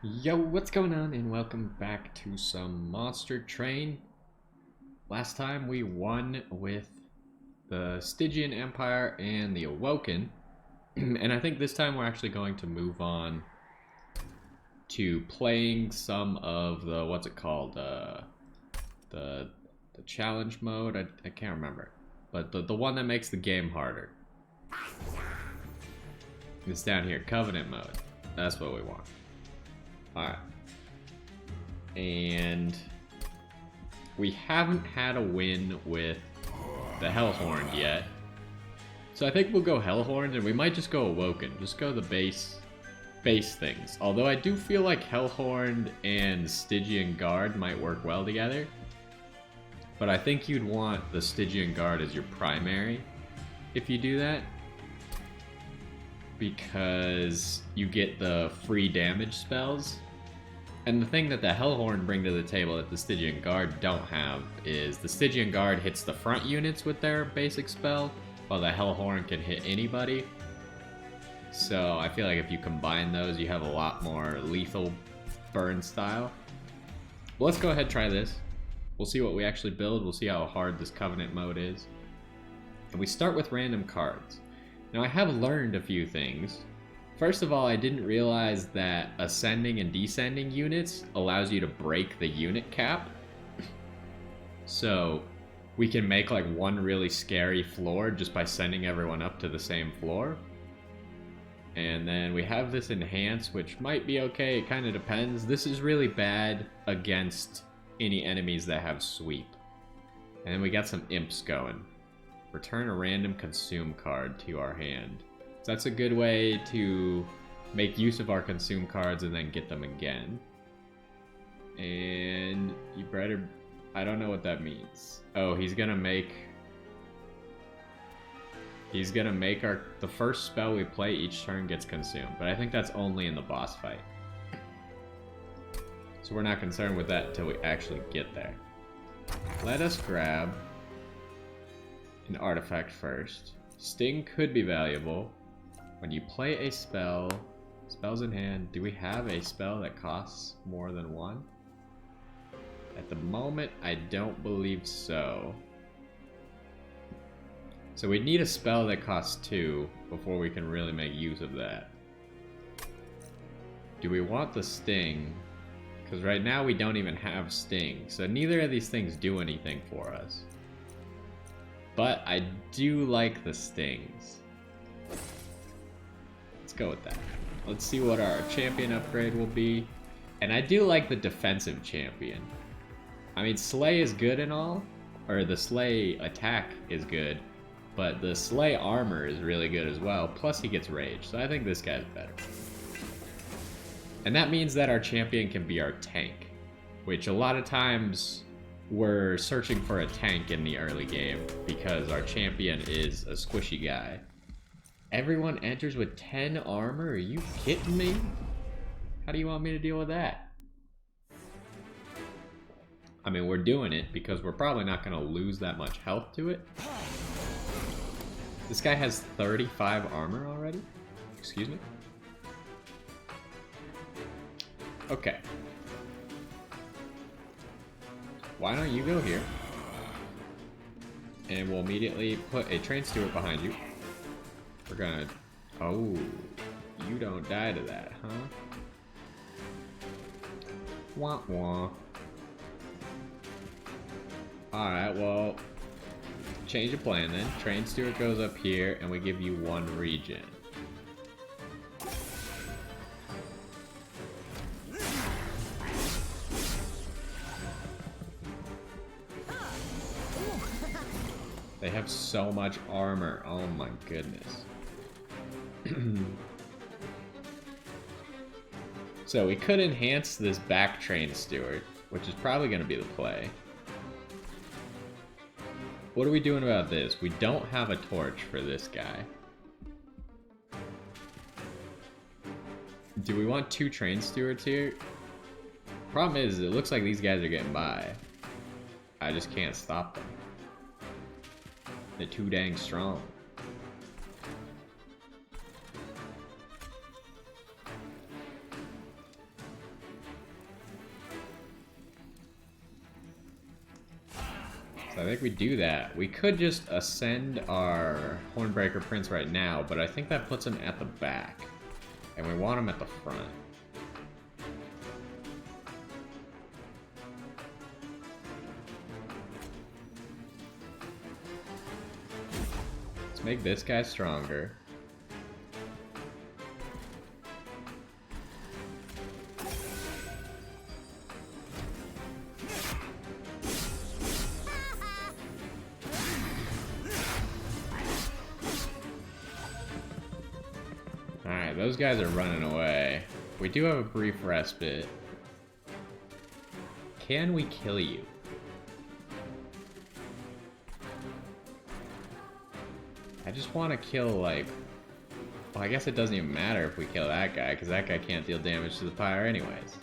Yo, what's going on? And welcome back to some Monster Train. Last time we won with the Stygian Empire and the Awoken. And I think this time we're actually going to move on to playing some of the, what's it called? The challenge mode? I can't remember. But the one that makes the game harder. It's down here, Covenant mode. That's what we want. Alright. And we haven't had a win with the Hellhorn yet. So I think we'll go Hellhorn, and we might just go Awoken. Just go the base things. Although I do feel like Hellhorn and Stygian Guard might work well together. But I think you'd want the Stygian Guard as your primary if you do that. Because you get the free damage spells. And the thing that the Hellhorn bring to the table that the Stygian Guard don't have is the Stygian Guard hits the front units with their basic spell, while the Hellhorn can hit anybody. So I feel like if you combine those, you have a lot more lethal burn style. Well, let's go ahead and try this. We'll see what we actually build. We'll see how hard this Covenant mode is. And we start with random cards. Now I have learned a few things. First of all, I didn't realize that ascending and descending units allows you to break the unit cap. So we can make like one really scary floor just by sending everyone up to the same floor. And then we have this enhance, which might be okay, it kind of depends. This is really bad against any enemies that have sweep. And then we got some imps going. Return a random consume card to our hand. So that's a good way to make use of our consume cards and then get them again. And you better... I don't know what that means. Oh, he's gonna make the first spell we play each turn gets consumed. But I think that's only in the boss fight. So we're not concerned with that until we actually get there. Let us grab an artifact first. Sting could be valuable. When you play a spell, spells in hand, do we have a spell that costs more than one? At the moment, I don't believe so. So we need a spell that costs 2 before we can really make use of that. Do we want the Sting? Because right now we don't even have Sting, so neither of these things do anything for us. But I do like the Stings. Let's go with that. Let's see what our champion upgrade will be. And I do like the defensive champion. I mean, Slay is good and all, or the Slay attack is good, but the Slay armor is really good as well, plus he gets rage, so I think this guy's better. And that means that our champion can be our tank, which a lot of times we're searching for a tank in the early game because our champion is a squishy guy. Everyone enters with 10 armor? Are you kidding me? How do you want me to deal with that? I mean, we're doing it because we're probably not going to lose that much health to it. This guy has 35 armor already? Excuse me? Okay. Why don't you go here? And we'll immediately put a train steward behind you. We're gonna... Oh, you don't die to that, huh? Wah wah. Alright, well, change of plan then. Train steward goes up here and we give you 1 regen. They have so much armor. Oh my goodness. So we could enhance this back train steward, which is probably going to be the play. What are we doing about this? We don't have a torch for this guy. Do we want 2 train stewards here? Problem is, it looks like these guys are getting by. I just can't stop them. They're too dang strong. So I think we do that. We could just ascend our Hornbreaker Prince right now, but I think that puts him at the back. And we want him at the front. Let's make this guy stronger. Alright, those guys are running away. We do have a brief respite. Can we kill you? I just want to kill, like... Well, I guess it doesn't even matter if we kill that guy, because that guy can't deal damage to the pyre anyways.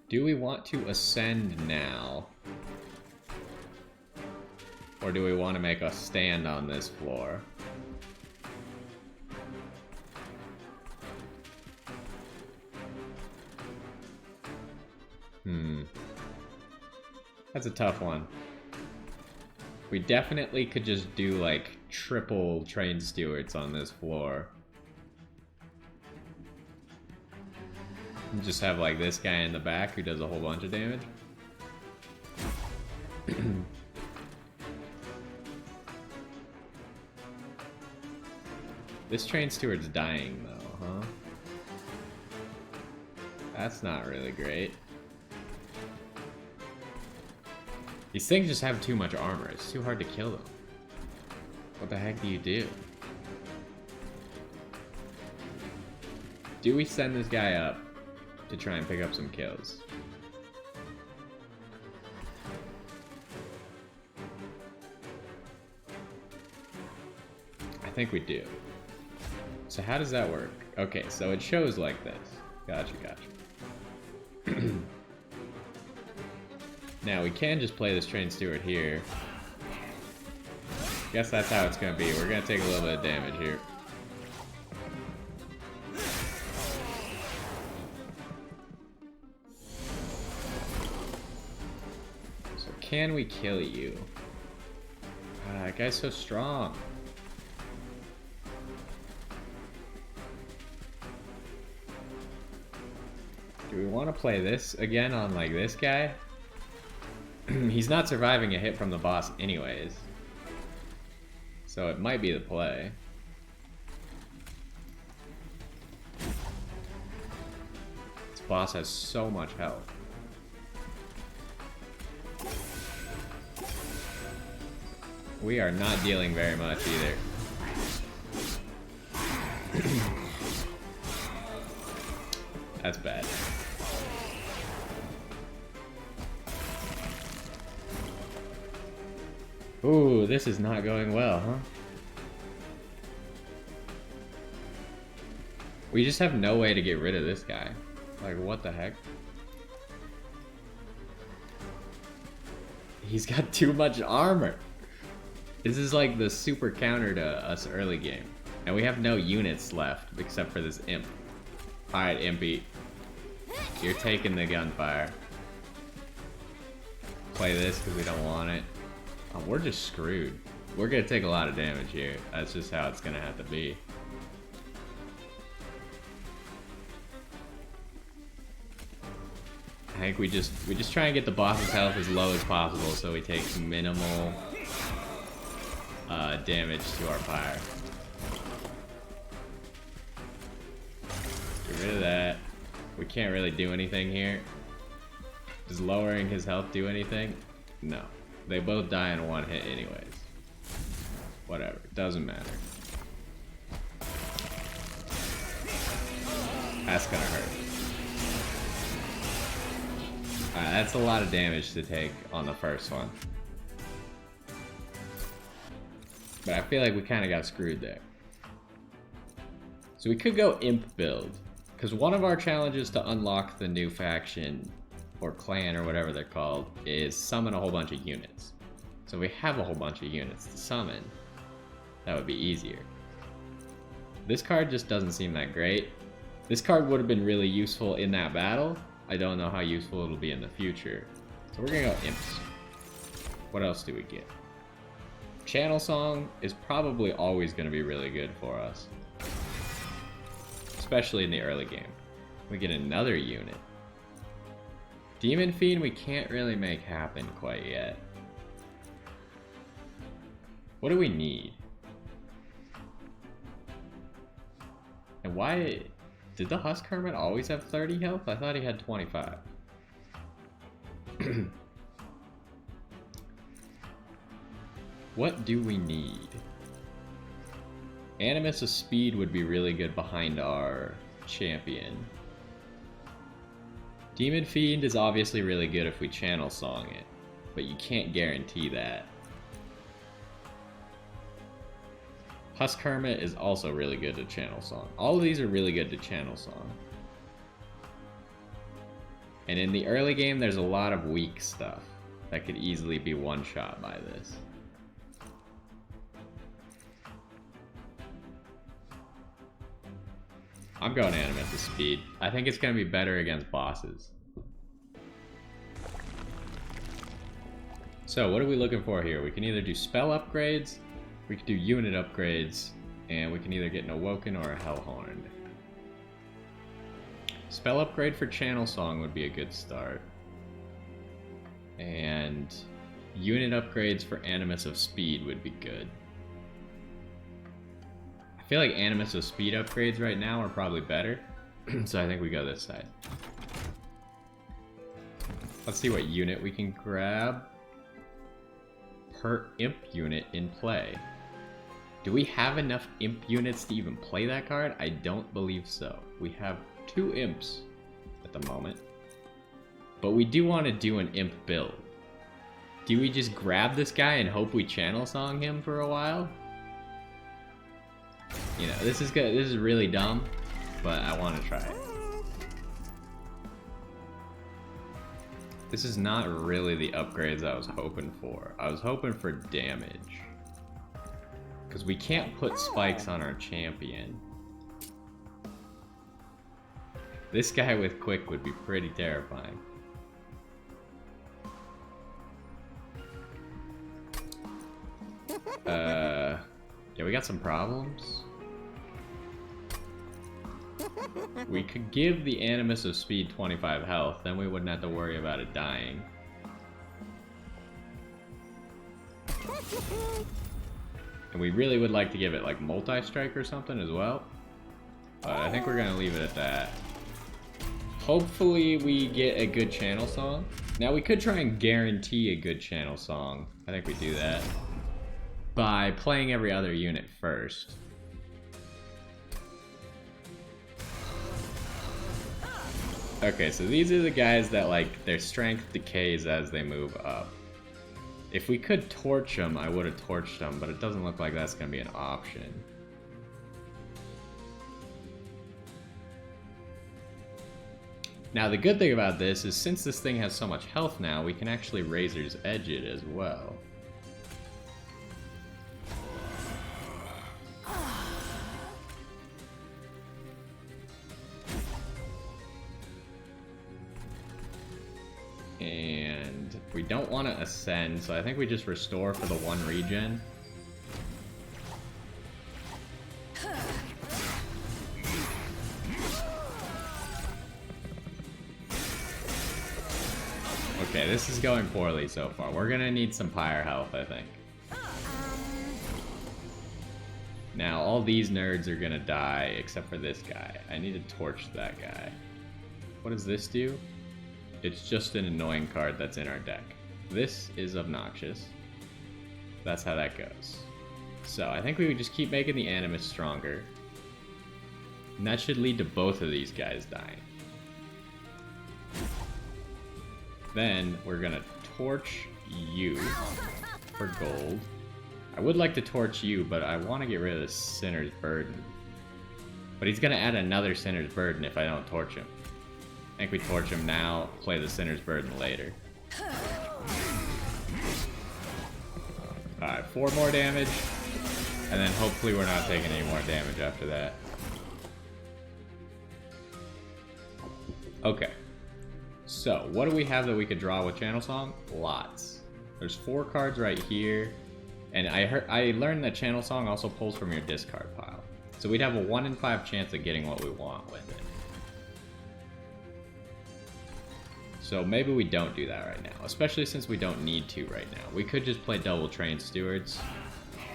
Do we want to ascend now? Or do we want to make a stand on this floor? That's a tough one. We definitely could just do like triple train stewards on this floor. And just have like this guy in the back who does a whole bunch of damage. This train steward's dying though, huh? That's not really great. These things just have too much armor. It's too hard to kill them. What the heck do you do? Do we send this guy up to try and pick up some kills? I think we do. So how does that work? Okay, so it shows like this. Gotcha, gotcha. Now we can just play this train steward here. Guess that's how it's gonna be. We're gonna take a little bit of damage here. So can we kill you? That guy's so strong. Do we want to play this again on like this guy? He's not surviving a hit from the boss anyways. So it might be the play. This boss has so much health. We are not dealing very much either. That's bad. Ooh, this is not going well, huh? We just have no way to get rid of this guy. Like, what the heck? He's got too much armor. This is like the super counter to us early game. And we have no units left except for this imp. Alright, Impy. You're taking the gunfire. Play this because we don't want it. Oh, we're just screwed. We're gonna take a lot of damage here. That's just how it's gonna have to be. I think we just try and get the boss's health as low as possible so we take minimal damage to our pyre. Get rid of that. We can't really do anything here. Does lowering his health do anything? No. They both die in one hit anyways. Whatever, doesn't matter. That's gonna hurt. Alright, that's a lot of damage to take on the first one. But I feel like we kind of got screwed there. So we could go imp build. Because one of our challenges to unlock the new faction, or clan, or whatever they're called, is summon a whole bunch of units. So we have a whole bunch of units to summon. That would be easier. This card just doesn't seem that great. This card would have been really useful in that battle. I don't know how useful it'll be in the future. So we're gonna go Imps. What else do we get? Channel Song is probably always gonna be really good for us. Especially in the early game. We get another unit. Demon Fiend we can't really make happen quite yet. What do we need? And why... Did the Husk Hermit always have 30 health? I thought he had 25. What do we need? Animus of Speed would be really good behind our champion. Demon Fiend is obviously really good if we Channel Song it, but you can't guarantee that. Husk Hermit is also really good to Channel Song. All of these are really good to Channel Song. And in the early game, there's a lot of weak stuff that could easily be one-shot by this. I'm going Animus of Speed. I think it's going to be better against bosses. So, what are we looking for here? We can either do spell upgrades, we can do unit upgrades, and we can either get an Awoken or a Hellhorn. Spell upgrade for Channel Song would be a good start. And unit upgrades for Animus of Speed would be good. I feel like Animus of Speed upgrades right now are probably better, so I think we go this side. Let's see what unit we can grab per imp unit in play. Do we have enough imp units to even play that card? I don't believe so. We have 2 imps at the moment, but we do want to do an imp build. Do we just grab this guy and hope we Channel Song him for a while? You know, this is good. This is really dumb, but I want to try it. This is not really the upgrades I was hoping for. I was hoping for damage, because we can't put spikes on our champion. This guy with quick would be pretty terrifying. Yeah, we got some problems. We could give the Animus of Speed 25 health, then we wouldn't have to worry about it dying. And we really would like to give it like multi-strike or something as well. But I think we're gonna leave it at that. Hopefully we get a good Channel Song. Now we could try and guarantee a good Channel Song. I think we do that by playing every other unit first. Okay, so these are the guys that like their strength decays as they move up. If we could torch them, I would have torched them, but it doesn't look like that's going to be an option. Now the good thing about this is since this thing has so much health now, we can actually Razor's Edge it as well. And we don't want to ascend, so I think we just restore for the 1 regen. Okay, this is going poorly so far. We're gonna need some pyre health, I think. Now, all these nerds are gonna die, except for this guy. I need to torch that guy. What does this do? It's just an annoying card that's in our deck. This is obnoxious. That's how that goes. So, I think we would just keep making the Animus stronger. And that should lead to both of these guys dying. Then, we're gonna torch you for gold. I would like to torch you, but I want to get rid of this Sinner's Burden. But he's gonna add another Sinner's Burden if I don't torch him. I think we torch him now, play the Sinner's Burden later. Alright, 4 more damage. And then hopefully we're not taking any more damage after that. Okay. So, what do we have that we could draw with Channel Song? Lots. There's 4 cards right here. And I learned that Channel Song also pulls from your discard pile. So we'd have a 1 in 5 chance of getting what we want with it. So maybe we don't do that right now, especially since we don't need to right now. We could just play double Train Stewards,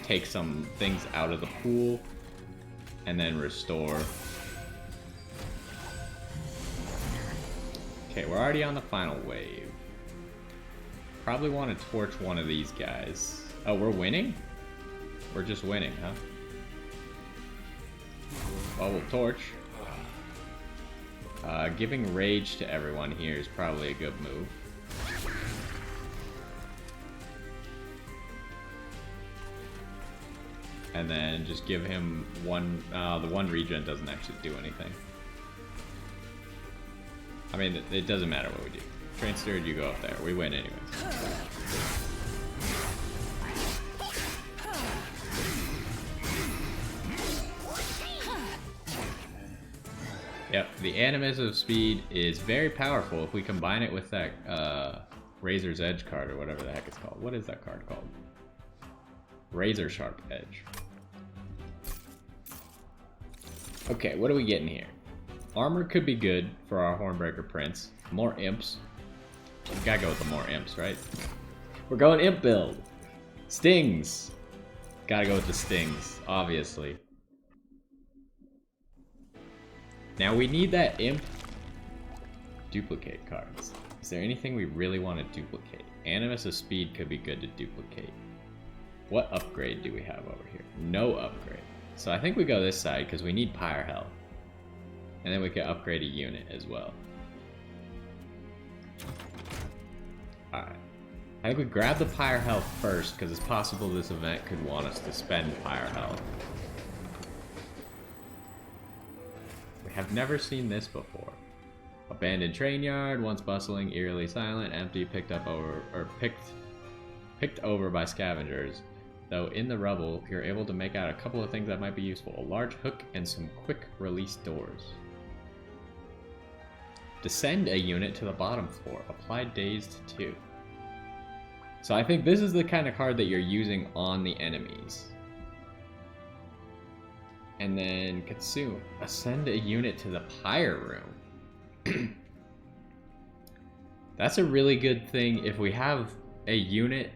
take some things out of the pool, and then restore. Okay, we're already on the final wave. Probably want to torch one of these guys. Oh, we're winning? We're just winning, huh? Well, we'll torch. Giving rage to everyone here is probably a good move. And then just give him one, the one regen doesn't actually do anything. I mean, it doesn't matter what we do. Train Steward, you go up there. We win anyways. Yep, the Animus of Speed is very powerful if we combine it with that Razor's Edge card or whatever the heck it's called. What is that card called? Razor Sharp Edge. Okay, what are we getting here? Armor could be good for our Hornbreaker Prince. More imps. We gotta go with the more imps, right? We're going imp build. Stings. Gotta go with the stings, obviously. Now we need that imp duplicate cards. Is there anything we really want to duplicate? Animus of Speed could be good to duplicate. What upgrade do we have over here? No upgrade. So I think we go this side because we need Pyre Health. And then we can upgrade a unit as well. Alright. I think we grab the Pyre Health first because it's possible this event could want us to spend Pyre Health. We have never seen this before. Abandoned train yard, once bustling, eerily silent, empty, picked over by scavengers. Though in the rubble, you're able to make out a couple of things that might be useful. A large hook and some quick release doors. Descend a unit to the bottom floor. Apply dazed 2. So I think this is the kind of card that you're using on the enemies. And then consume. Ascend a unit to the Pyre Room. That's a really good thing if we have a unit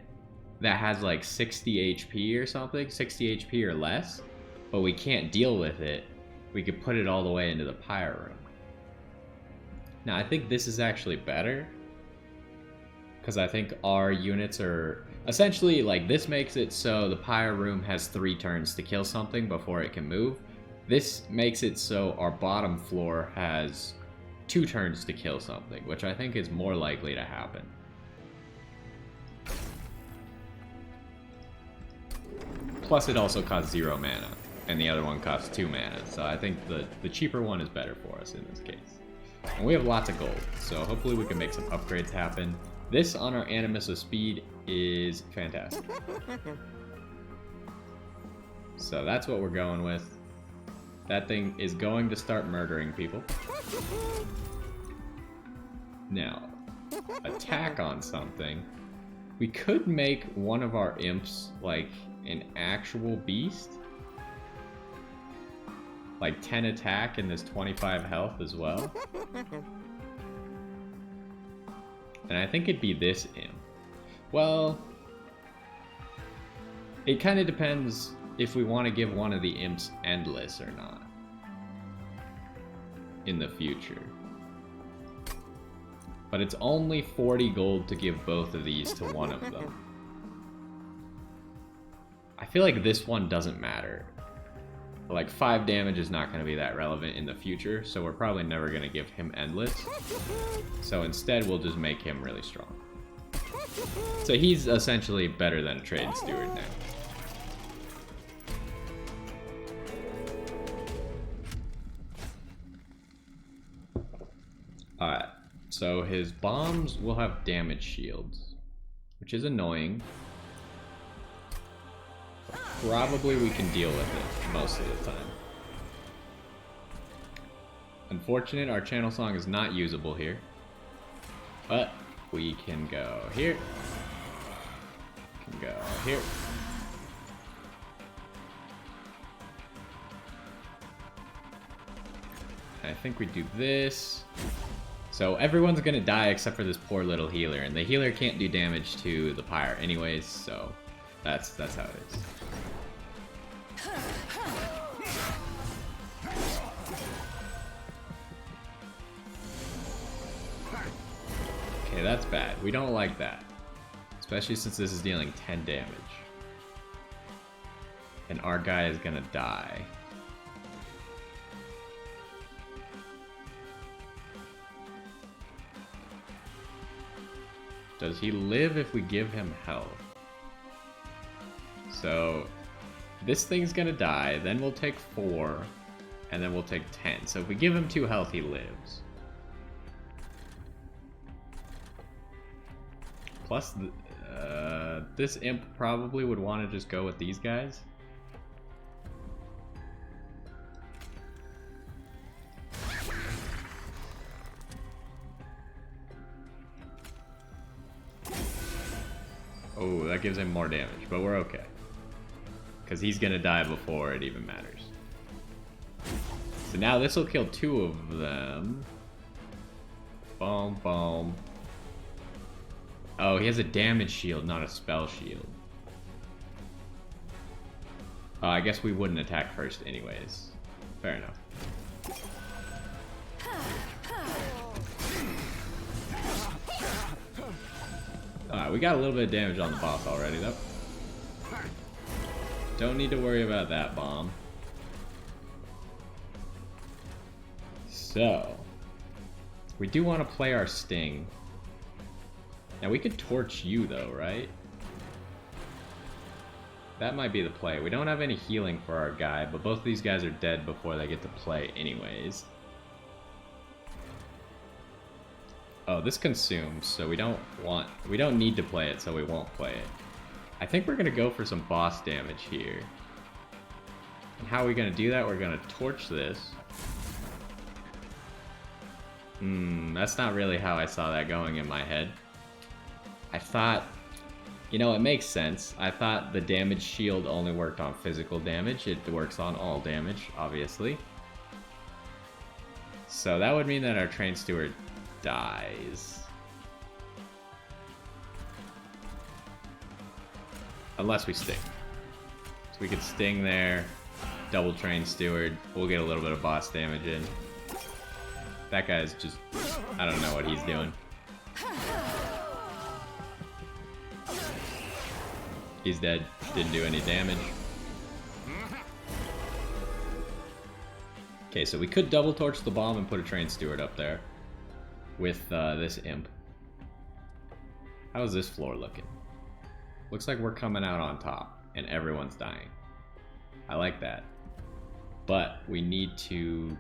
that has like 60 HP or something, 60 HP or less, but we can't deal with it. We could put it all the way into the Pyre Room. Now I think this is actually better because I think our units are essentially like this makes it so the Pyre Room has 3 turns to kill something before it can move. This makes it so our bottom floor has 2 turns to kill something, which I think is more likely to happen. Plus it also costs 0 mana, and the other one costs 2 mana, so I think the cheaper one is better for us in this case. And we have lots of gold, so hopefully we can make some upgrades happen. This on our Animus of Speed is fantastic. So that's what we're going with. That thing is going to start murdering people. Now, attack on something. We could make one of our imps like an actual beast. Like 10 attack and this 25 health as well. And I think it'd be this imp. Well, it kind of depends if we want to give one of the imps endless or not in the future. But it's only 40 gold to give both of these to one of them. I feel like this one doesn't matter. Like 5 damage is not going to be that relevant in the future, so we're probably never going to give him endless. So instead we'll just make him really strong. So he's essentially better than a Trade Steward now. Alright, so his bombs will have damage shields, which is annoying. Probably we can deal with it most of the time. Unfortunate, our channel song is not usable here. But we can go here. Can go here. I think we do this. So everyone's gonna die except for this poor little healer, and the healer can't do damage to the pyre anyways, so that's how it is. Okay, that's bad. We don't like that. Especially since this is dealing 10 damage. And our guy is gonna die. Does he live if we give him health? So, this thing's gonna die, then we'll take 4, and then we'll take 10. So if we give him 2 health, he lives. Plus, this imp probably would want to just go with these guys. Oh, that gives him more damage, but we're okay. Because he's gonna die before it even matters. So now this will kill 2 of them. Boom, boom. Oh, he has a damage shield, not a spell shield. I guess we wouldn't attack first anyways. Fair enough. Alright, we got a little bit of damage on the boss already, though. Don't need to worry about that bomb. So, we do want to play our sting. Now we could torch you though, right? That might be the play. We don't have any healing for our guy, but both of these guys are dead before they get to play anyways. Oh, this consumes, so we don't need to play it, so we won't play it. I think we're gonna go for some boss damage here. And how are we gonna do that? We're gonna torch this. That's not really how I saw that going in my head. I thought, you know, it makes sense. I thought the damage shield only worked on physical damage. It works on all damage, obviously. So that would mean that our train steward dies. Unless we sting. So we could sting there, double train steward. We'll get a little bit of boss damage in. That guy's just, I don't know what he's doing. He's dead. Didn't do any damage. Okay, so we could double torch the bomb and put a train steward up there with this imp. How is this floor looking? Looks like we're coming out on top and everyone's dying. I like that. But we need to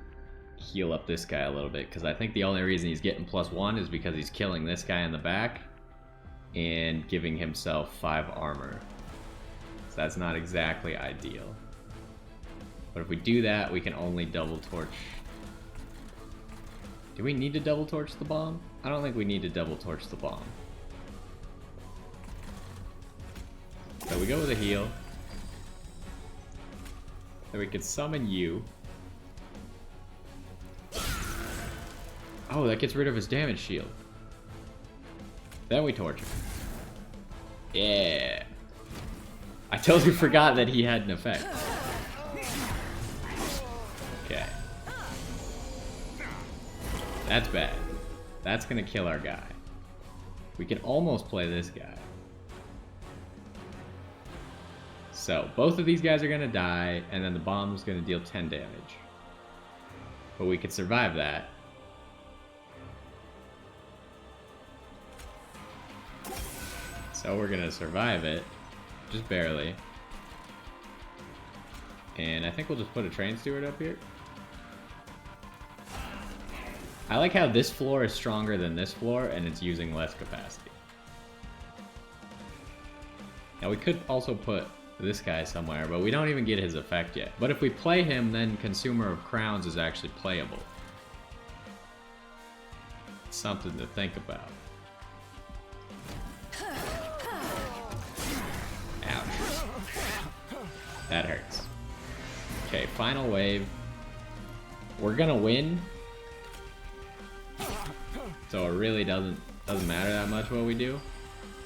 heal up this guy a little bit, because I think the only reason he's getting +1 is because he's killing this guy in the back and giving himself 5 armor. So that's not exactly ideal. But if we do that, we can only double torch. Do we need to double torch the bomb? I don't think we need to double torch the bomb. So we go with a heal. Then we can summon you. Oh, that gets rid of his damage shield. Then we torch him. Yeah. I totally forgot that he had an effect. Okay. That's bad. That's gonna kill our guy. We can almost play this guy. So, both of these guys are gonna die, and then the bomb's gonna deal 10 damage. But we could survive that. So we're gonna survive it, just barely. And I think we'll just put a train steward up here. I like how this floor is stronger than this floor, and it's using less capacity. Now we could also put this guy somewhere, but we don't even get his effect yet. But if we play him, then Consumer of Crowns is actually playable. something to think about. Ouch. That hurts. Okay, final wave. We're gonna win. So it really doesn't matter that much what we do.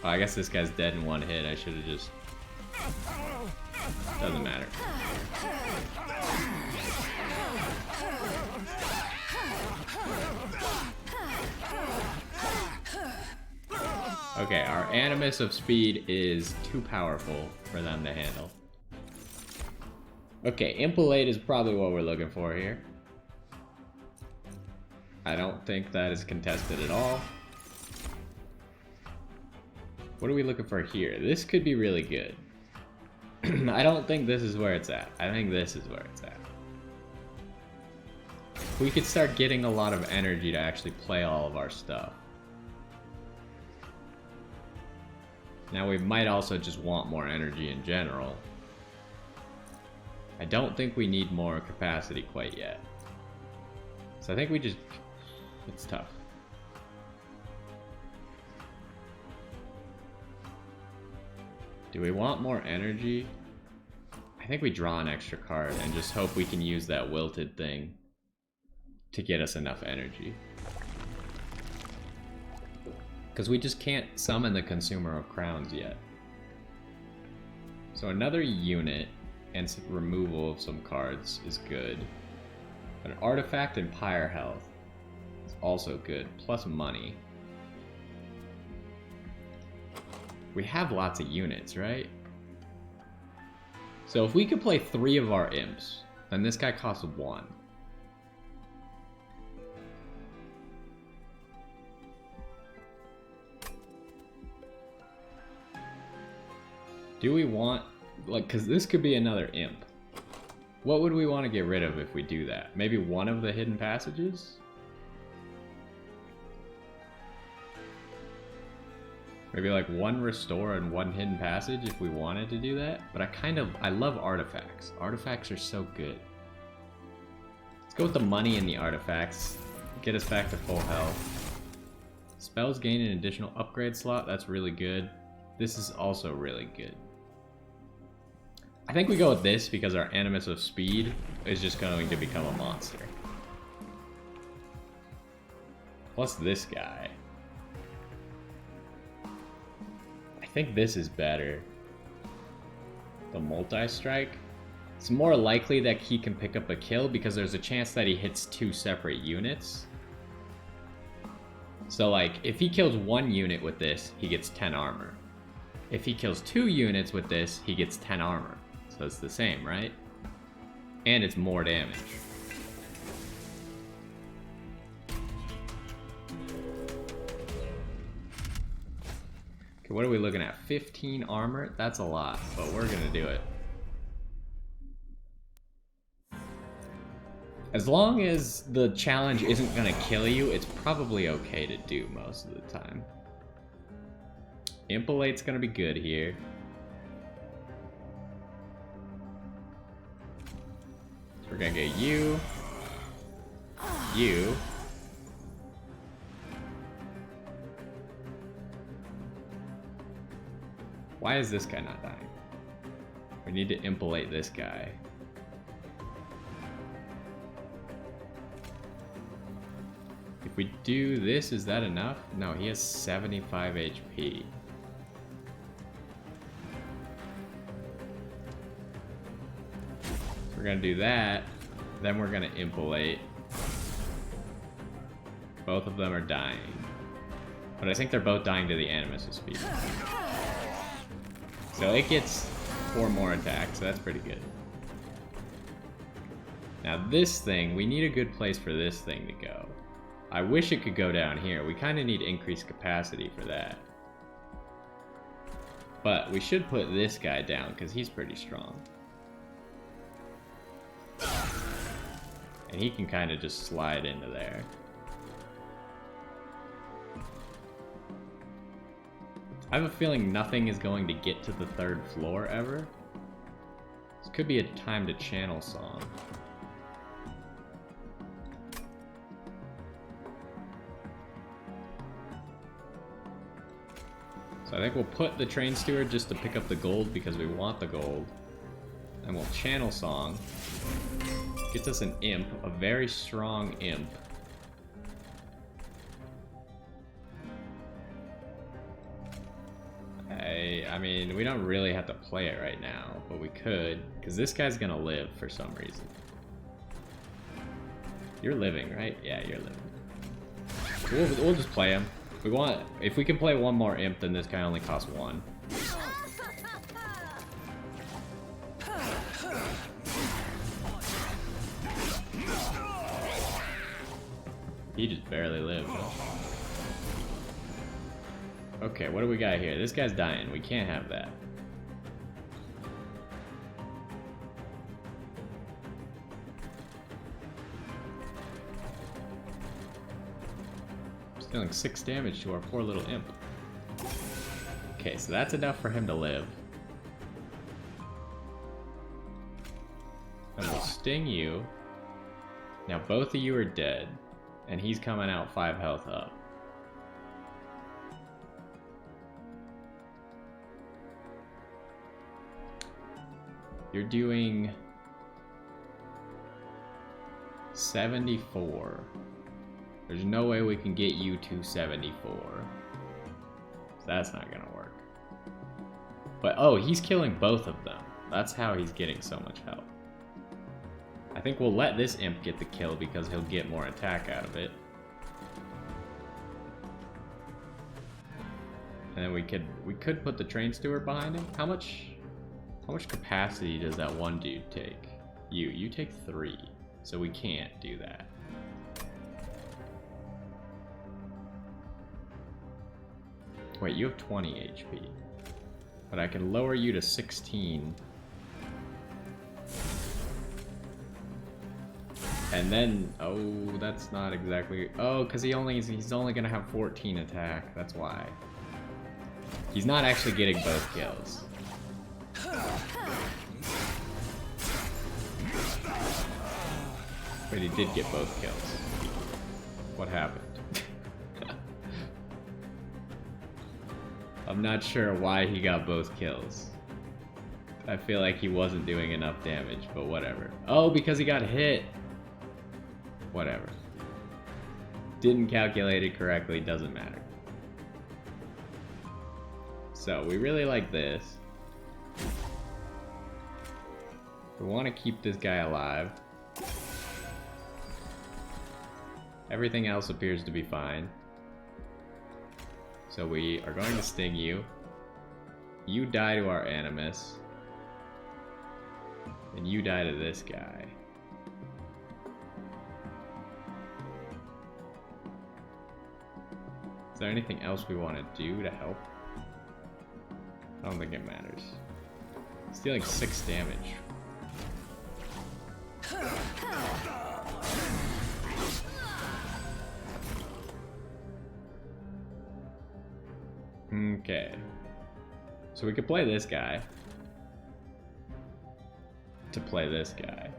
Oh, I guess this guy's dead in one hit. I should have just... Doesn't matter. Okay, our Animus of Speed is too powerful for them to handle. Okay, Impalate is probably what we're looking for here. I don't think that is contested at all. What are we looking for here? This could be really good. I don't think this is where it's at. I think this is where it's at. We could start getting a lot of energy to actually play all of our stuff. Now we might also just want more energy in general. I don't think we need more capacity quite yet. So I think we just... It's tough. Do we want more energy? I think we draw an extra card and just hope we can use that wilted thing to get us enough energy. Because we just can't summon the Consumer of Crowns yet. So another unit and some removal of some cards is good. An artifact and pyre health is also good, plus money. We have lots of units, right? So if we could play 3 of our imps, then this guy costs 1. Do we want, like, because this could be another imp. What would we want to get rid of if we do that? Maybe one of the hidden passages? Maybe like 1 restore and 1 hidden passage if we wanted to do that. But I love artifacts. Artifacts are so good. Let's go with the money and the artifacts. Get us back to full health. Spells gain an additional upgrade slot. That's really good. This is also really good. I think we go with this because our Animus of Speed is just going to become a monster. Plus this guy. I think this is better. The multi-strike. It's more likely that he can pick up a kill because there's a chance that he hits 2 separate units. So like, if he kills 1 unit with this, he gets 10 armor. If he kills 2 units with this, he gets 10 armor. So it's the same, right? And it's more damage. Okay, what are we looking at? 15 armor? That's a lot, but we're gonna do it. As long as the challenge isn't gonna kill you, it's probably okay to do most of the time. Impalate's gonna be good here. We're gonna get you. You. Why is this guy not dying? We need to impalate this guy. If we do this, is that enough? No, he has 75 HP. We're gonna do that, then we're gonna impalate. Both of them are dying. But I think they're both dying to the Animus of Speed. So it gets 4 more attacks, so that's pretty good. Now this thing, we need a good place for this thing to go. I wish it could go down here. We kind of need increased capacity for that. But we should put this guy down because he's pretty strong. And he can kind of just slide into there. I have a feeling nothing is going to get to the 3rd floor ever. This could be a time to channel song. So I think we'll put the Train Steward just to pick up the gold because we want the gold. And we'll Channel Song. Gets us an imp, a very strong imp. I mean, we don't really have to play it right now, but we could, because this guy's gonna live for some reason. You're living, right? Yeah, you're living. We'll just play him. If we can play one more imp, then this guy only costs 1. He just barely lived. Okay, what do we got here? This guy's dying. We can't have that. Dealing 6 damage to our poor little imp. Okay, so that's enough for him to live. And we'll sting you. Now both of you are dead, and he's coming out 5 health up. You're doing 74. There's no way we can get you to 74. So that's not gonna work. But oh, he's killing both of them. That's how he's getting so much health. I think we'll let this imp get the kill because he'll get more attack out of it. And then we could put the Train Steward behind him. How much capacity does that one dude take? You take 3. So we can't do that. Wait, you have 20 HP. But I can lower you to 16. And then, oh, that's not exactly, oh, because he's only gonna have 14 attack, that's why. He's not actually getting both kills. But he did get both kills. What happened? I'm not sure why he got both kills. I feel like he wasn't doing enough damage, but whatever. Oh, because he got hit. Whatever. Didn't calculate it correctly, doesn't matter. So, we really like this. We want to keep this guy alive. Everything else appears to be fine. So we are going to sting you. You die to our Animus. And you die to this guy. Is there anything else we want to do to help? I don't think it matters. It's dealing 6 damage. Okay. So we could play this guy. To play this guy.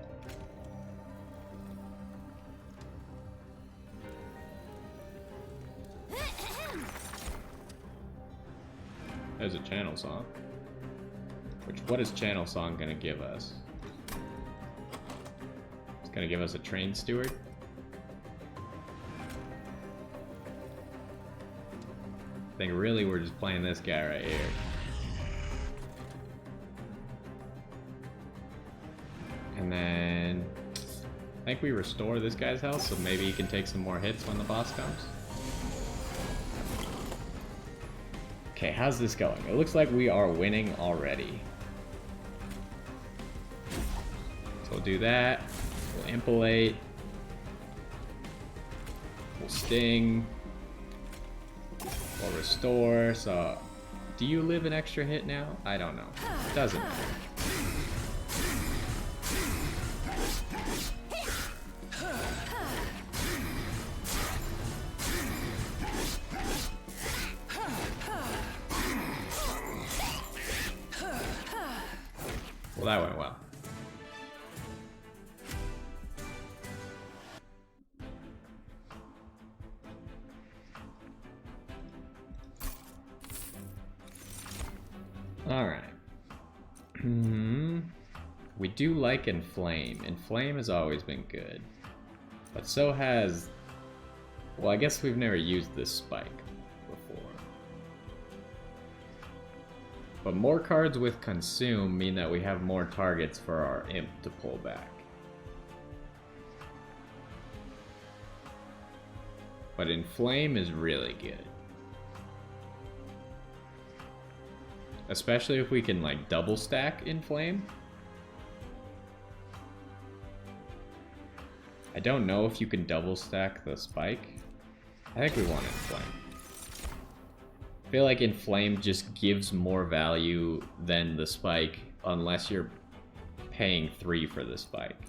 There's a Channel Song. What is Channel Song gonna give us? It's gonna give us a Train Steward. I think really we're just playing this guy right here. And then I think we restore this guy's health, so maybe he can take some more hits when the boss comes. Okay, how's this going? It looks like we are winning already. So we'll do that. We'll impalate. We'll sting. We'll restore. So, do you live an extra hit now? I don't know. Doesn't matter. Well, that went well. We do like Inflame. Inflame has always been good. But so has... Well, I guess we've never used this spike before. But more cards with Consume mean that we have more targets for our Imp to pull back. But Inflame is really good. Especially if we can like double stack Inflame. I don't know if you can double stack the spike. I think we want Inflame. I feel like Inflame just gives more value than the spike unless you're paying 3 for the spike.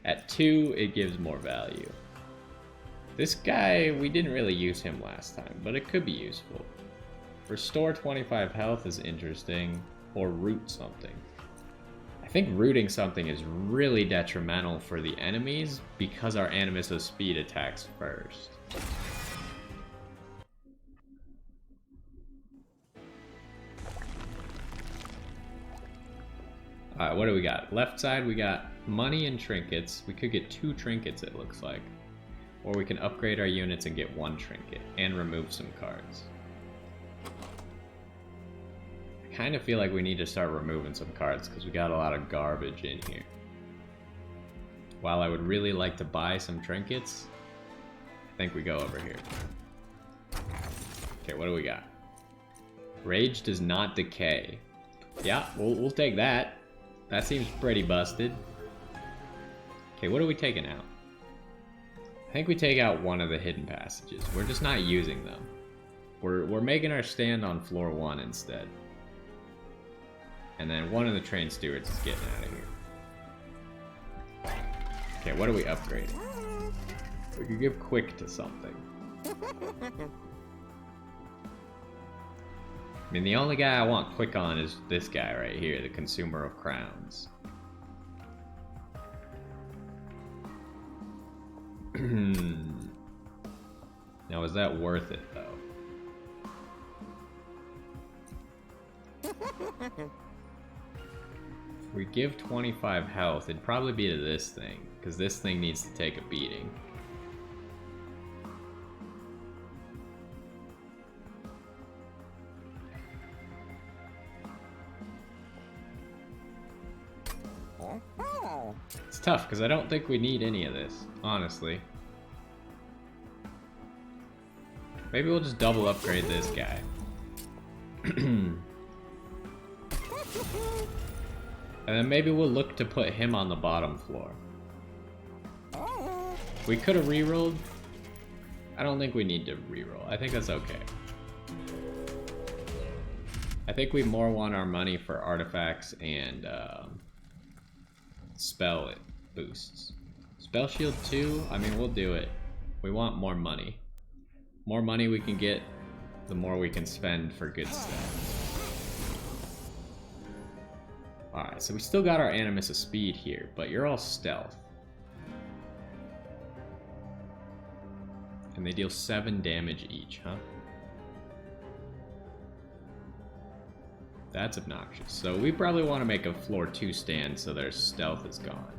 At 2, it gives more value. This guy, we didn't really use him last time, but it could be useful. Restore 25 health is interesting, or root something. I think rooting something is really detrimental for the enemies because our Animus of Speed attacks first. Alright, what do we got? Left side, we got money and trinkets. We could get 2 trinkets, it looks like. Or we can upgrade our units and get 1 trinket and remove some cards. I kind of feel like we need to start removing some cards because we got a lot of garbage in here. While I would really like to buy some trinkets, I think we go over here. Okay, what do we got? Rage does not decay. Yeah, we'll take that. That seems pretty busted. Okay, what are we taking out? I think we take out one of the hidden passages. We're just not using them. We're making our stand on floor 1 instead. And then one of the train stewards is getting out of here. Okay, what are we upgrading? We could give quick to something. I mean, the only guy I want quick on is this guy right here, the Consumer of Crowns. Now, is that worth it, though? If we give 25 health, it'd probably be to this thing, because this thing needs to take a beating. It's tough, because I don't think we need any of this, honestly. Maybe we'll just double upgrade this guy. And then maybe we'll look to put him on the bottom floor. We could have rerolled. I don't think we need to reroll. I think that's okay. I think we more want our money for artifacts and spell boosts. Spell shield 2, I mean, we'll do it. We want more money. More money we can get, the more we can spend for good stuff. Alright, so we still got our Animus of Speed here, but you're all stealth. And they deal 7 damage each, huh? That's obnoxious. So we probably want to make a floor 2 stand so their stealth is gone.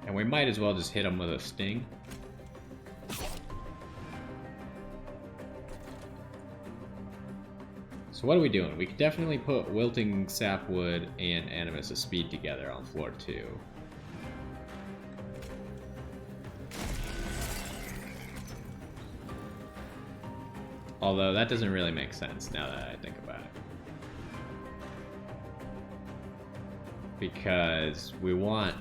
And we might as well just hit them with a sting. So what are we doing? We could definitely put Wilting Sapwood and Animus of Speed together on floor 2. Although that doesn't really make sense now that I think about it. Because we want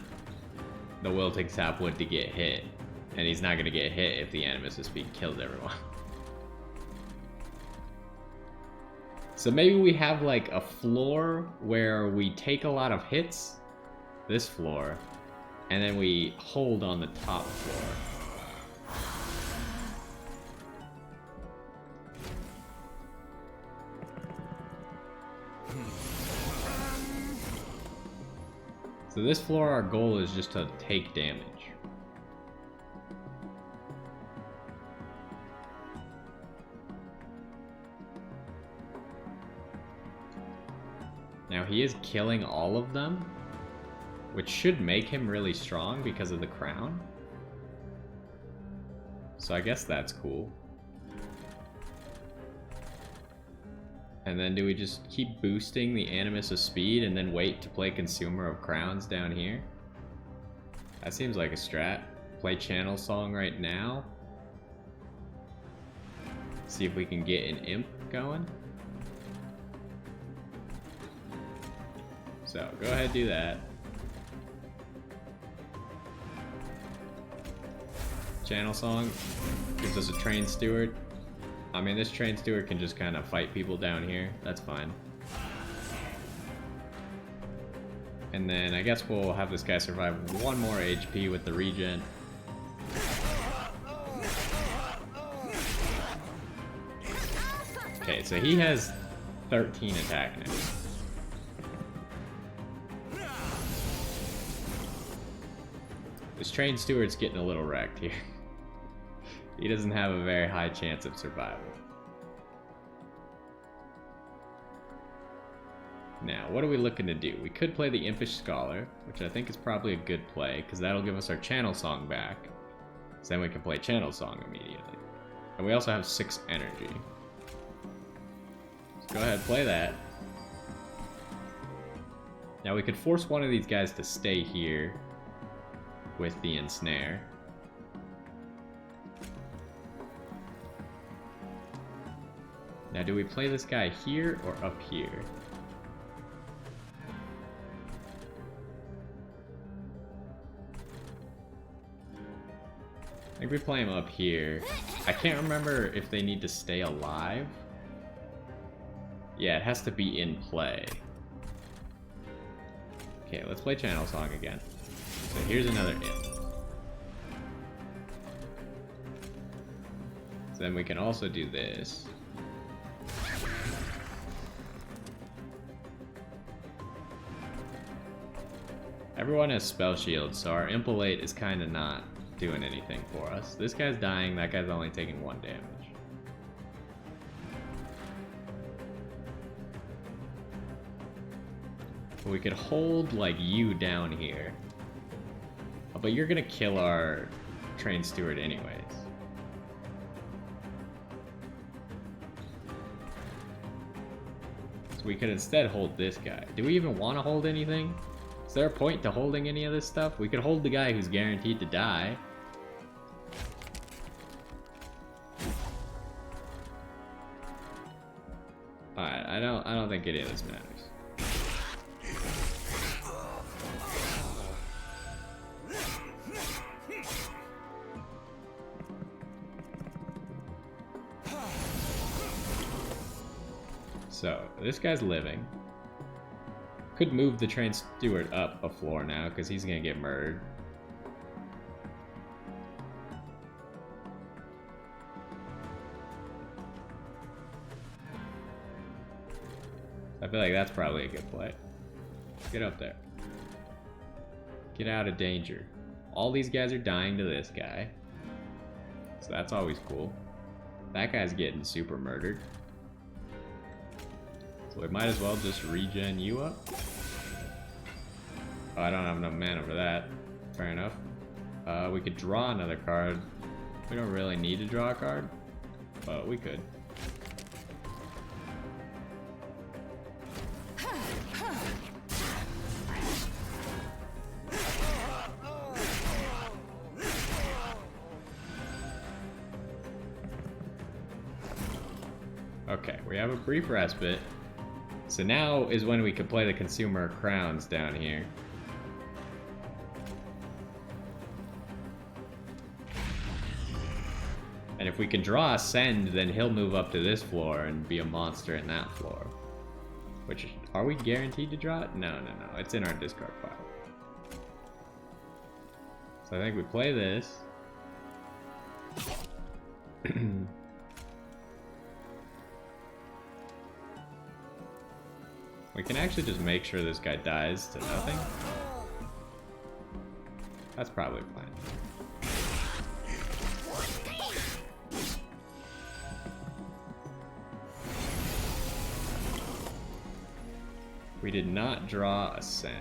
the Wilting Sapwood to get hit. And he's not going to get hit if the Animus of Speed kills everyone. So maybe we have like a floor where we take a lot of hits, this floor, and then we hold on the top floor. So this floor, our goal is just to take damage. Now he is killing all of them, which should make him really strong because of the crown. So I guess that's cool. And then do we just keep boosting the Animus of Speed and then wait to play Consumer of Crowns down here? That seems like a strat. Play Channel Song right now. See if we can get an Imp going. So, go ahead, do that. Channel Song gives us a Train Steward. I mean, this Train Steward can just kind of fight people down here. That's fine. And then I guess we'll have this guy survive one more HP with the regen. Okay, so he has 13 attack now. This Train Steward's getting a little wrecked here. He doesn't have a very high chance of survival. Now, what are we looking to do? We could play the Impish Scholar, which I think is probably a good play, because that'll give us our Channel Song back. So then we can play Channel Song immediately. And we also have 6 energy. So go ahead, play that. Now we could force one of these guys to stay here with the Ensnare. Now, do we play this guy here or up here? I think we play him up here. I can't remember if they need to stay alive. Yeah, it has to be in play. Okay, let's play Channel Song again. So here's another Imp. So then we can also do this. Everyone has spell shields, so our Impalate is kind of not doing anything for us. This guy's dying, that guy's only taking 1 damage. We could hold, like, you down here. Oh, but you're gonna kill our Train Steward anyways. So we could instead hold this guy. Do we even want to hold anything? Is there a point to holding any of this stuff? We could hold the guy who's guaranteed to die. Alright, I don't think any of this matters. So, this guy's living. Could move the Train Steward up a floor now, because he's gonna get murdered. I feel like that's probably a good play. Get up there. Get out of danger. All these guys are dying to this guy. So that's always cool. That guy's getting super murdered. So we might as well just regen you up. Oh, I don't have enough mana for that. Fair enough. We could draw another card. We don't really need to draw a card, but we could. Okay, we have a brief respite. So now is when we could play the Consumer of Crowns down here. And if we can draw a Send, then he'll move up to this floor and be a monster in that floor. Which, are we guaranteed to draw it? No. It's in our discard pile. So I think we play this. We can actually just make sure this guy dies to nothing. That's probably fine. We did not draw a send.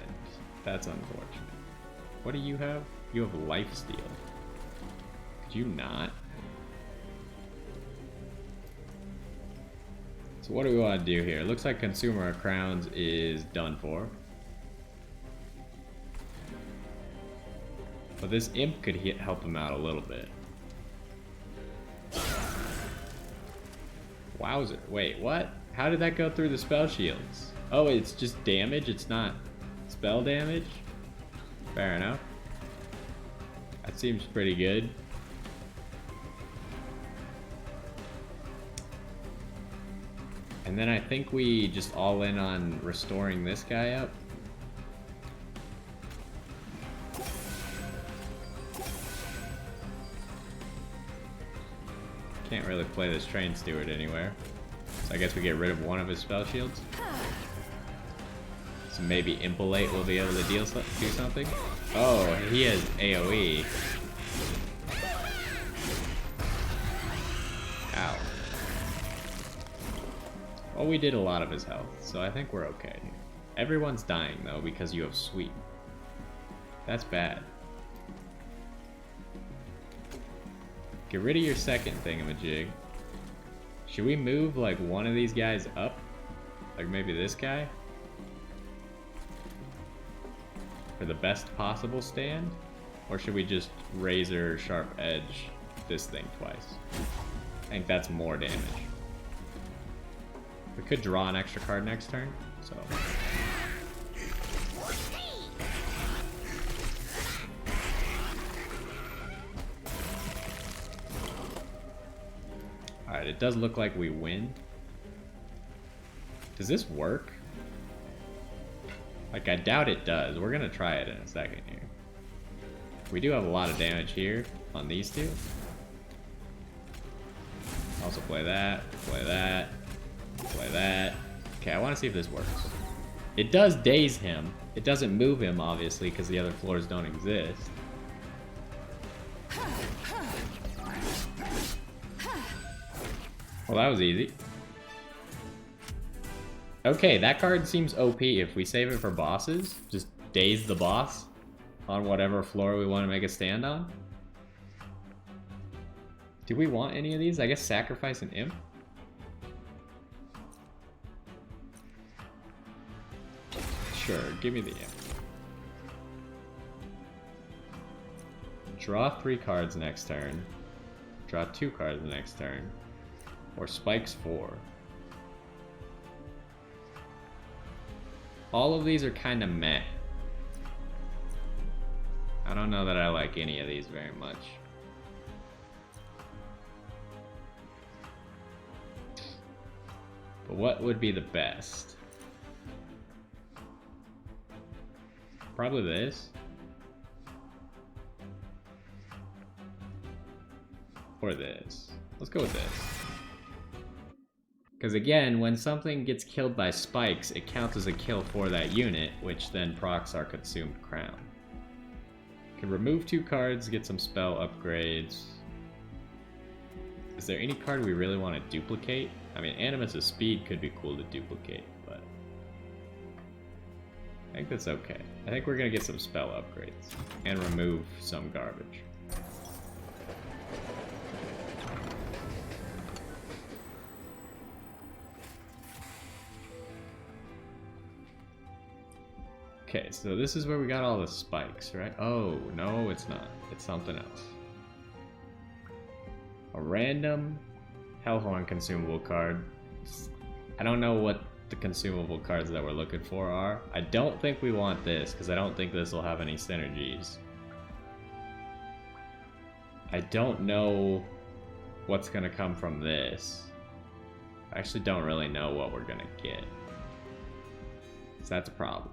That's unfortunate. What do you have? You have lifesteal. Could you not? So what do we want to do here? It looks like Consumer of Crowns is done for. But this imp could help him out a little bit. Wowzer. Wait, what? How did that go through the spell shields? Oh, it's just damage? It's not spell damage? Fair enough. That seems pretty good. And then I think we just all in on restoring this guy up. Can't really play this train steward anywhere. So I guess we get rid of one of his spell shields. So maybe Impolate will be able to do something. Oh, he has AoE. Ow. Well, we did a lot of his health, so I think we're okay. Everyone's dying though because you have sweep. That's bad. Get rid of your second thingamajig. Should we move like one of these guys up? Like maybe this guy? For the best possible stand? Or should we just razor sharp edge this thing twice? I think that's more damage. We could draw an extra card next turn, so. Alright, it does look like we win. Does this work? Like, I doubt it does. We're gonna try it in a second here. We do have a lot of damage here on these two. Also play that, play that, play that. Okay, I want to see if this works. It does daze him. It doesn't move him, obviously, because the other floors don't exist. Well, that was easy. Okay, that card seems OP if we save it for bosses. Just daze the boss on whatever floor we want to make a stand on. Do we want any of these? I guess sacrifice an imp? Sure, give me the imp. Draw 3 cards next turn. Draw 2 cards next turn. Or spikes 4. All of these are kind of meh. I don't know that I like any of these very much. But what would be the best? Probably this. Or this. Let's go with this. Because again, when something gets killed by spikes, it counts as a kill for that unit, which then procs our consumed crown. Can remove 2 cards, get some spell upgrades. Is there any card we really want to duplicate? I mean, Animus' speed could be cool to duplicate, but I think that's okay. I think we're going to get some spell upgrades and remove some garbage. Okay, so this is where we got all the spikes, right? Oh, no, it's not. It's something else. A random Hellhorn consumable card. I don't know what the consumable cards that we're looking for are. I don't think we want this, because I don't think this will have any synergies. I don't know what's going to come from this. I actually don't really know what we're going to get. So that's a problem.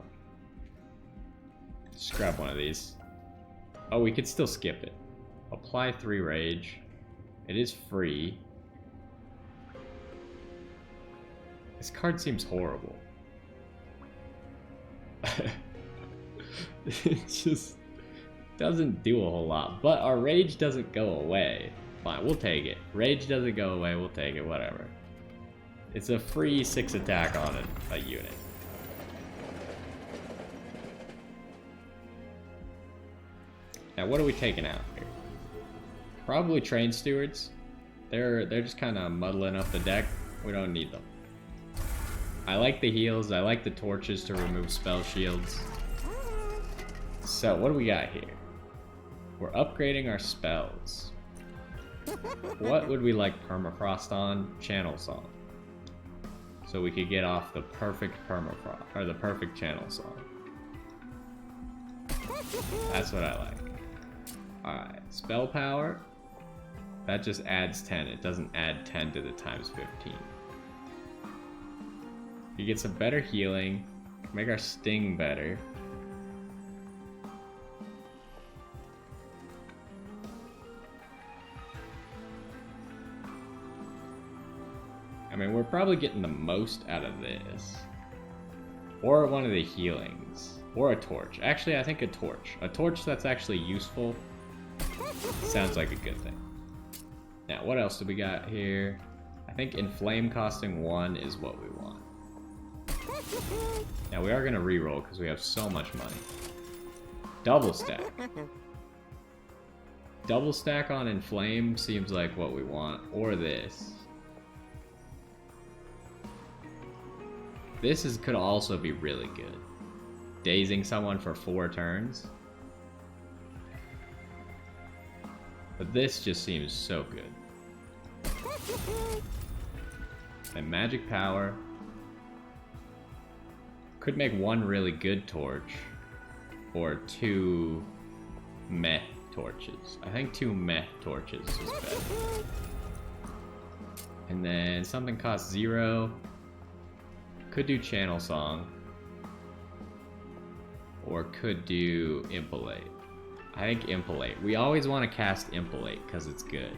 Just grab one of these. Oh, we could still skip it. Apply 3 rage. It is free. This card seems horrible. It just doesn't do a whole lot. But our rage doesn't go away. Fine, we'll take it. Rage doesn't go away, we'll take it, whatever. It's a free 6 attack on a unit. Now, what are we taking out here? Probably train stewards. They're just kind of muddling up the deck. We don't need them. I like the heals. I like the torches to remove spell shields. So, what do we got here? We're upgrading our spells. What would we like permafrost on? Channel Song. So we could get off the perfect permafrost, or the perfect Channel Song. That's what I like. Alright, spell power. That just adds 10. It doesn't add 10 to the times 15. You get some better healing. Make our sting better. I mean, we're probably getting the most out of this. Or one of the healings. Or a torch. Actually, I think a torch. A torch that's actually useful. Sounds like a good thing. Now, what else do we got here? I think Inflame costing 1 is what we want. Now, we are going to reroll because we have so much money. Double stack. Double stack on Inflame seems like what we want. Or this. This could also be really good. Dazing someone for 4 turns. But this just seems so good. And magic power. Could make 1 really good torch. Or 2 meh torches. I think 2 meh torches is better. And then something costs 0. Could do Channel Song. Or could do Impalate. I think Impalate. We always want to cast Impalate because it's good.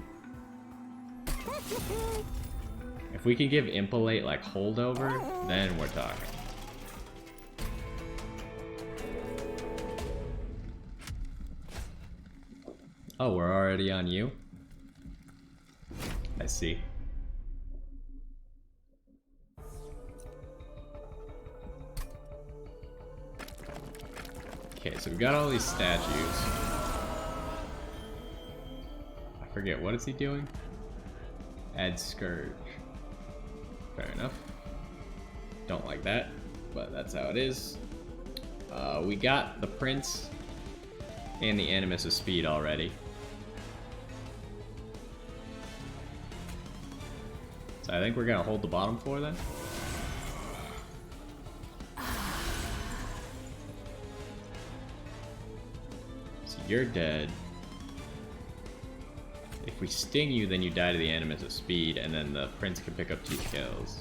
If we can give Impalate like holdover, then we're talking. Oh, we're already on you? I see. Okay, so we got all these statues. I forget, what is he doing? Add Scourge. Fair enough. Don't like that, but that's how it is. We got the Prince and the Animus of Speed already. So I think we're gonna hold the bottom floor then. You're dead. If we sting you, then you die to the Animus of Speed, and then the Prince can pick up 2 kills.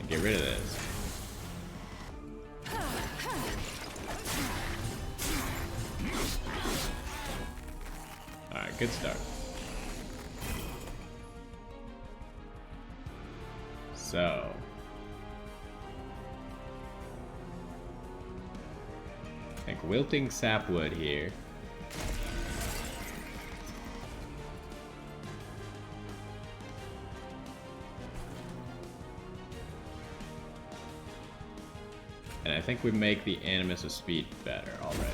And get rid of this. Alright, good start. So... I think Wilting Sapwood here. And I think we make the Animus of Speed better already.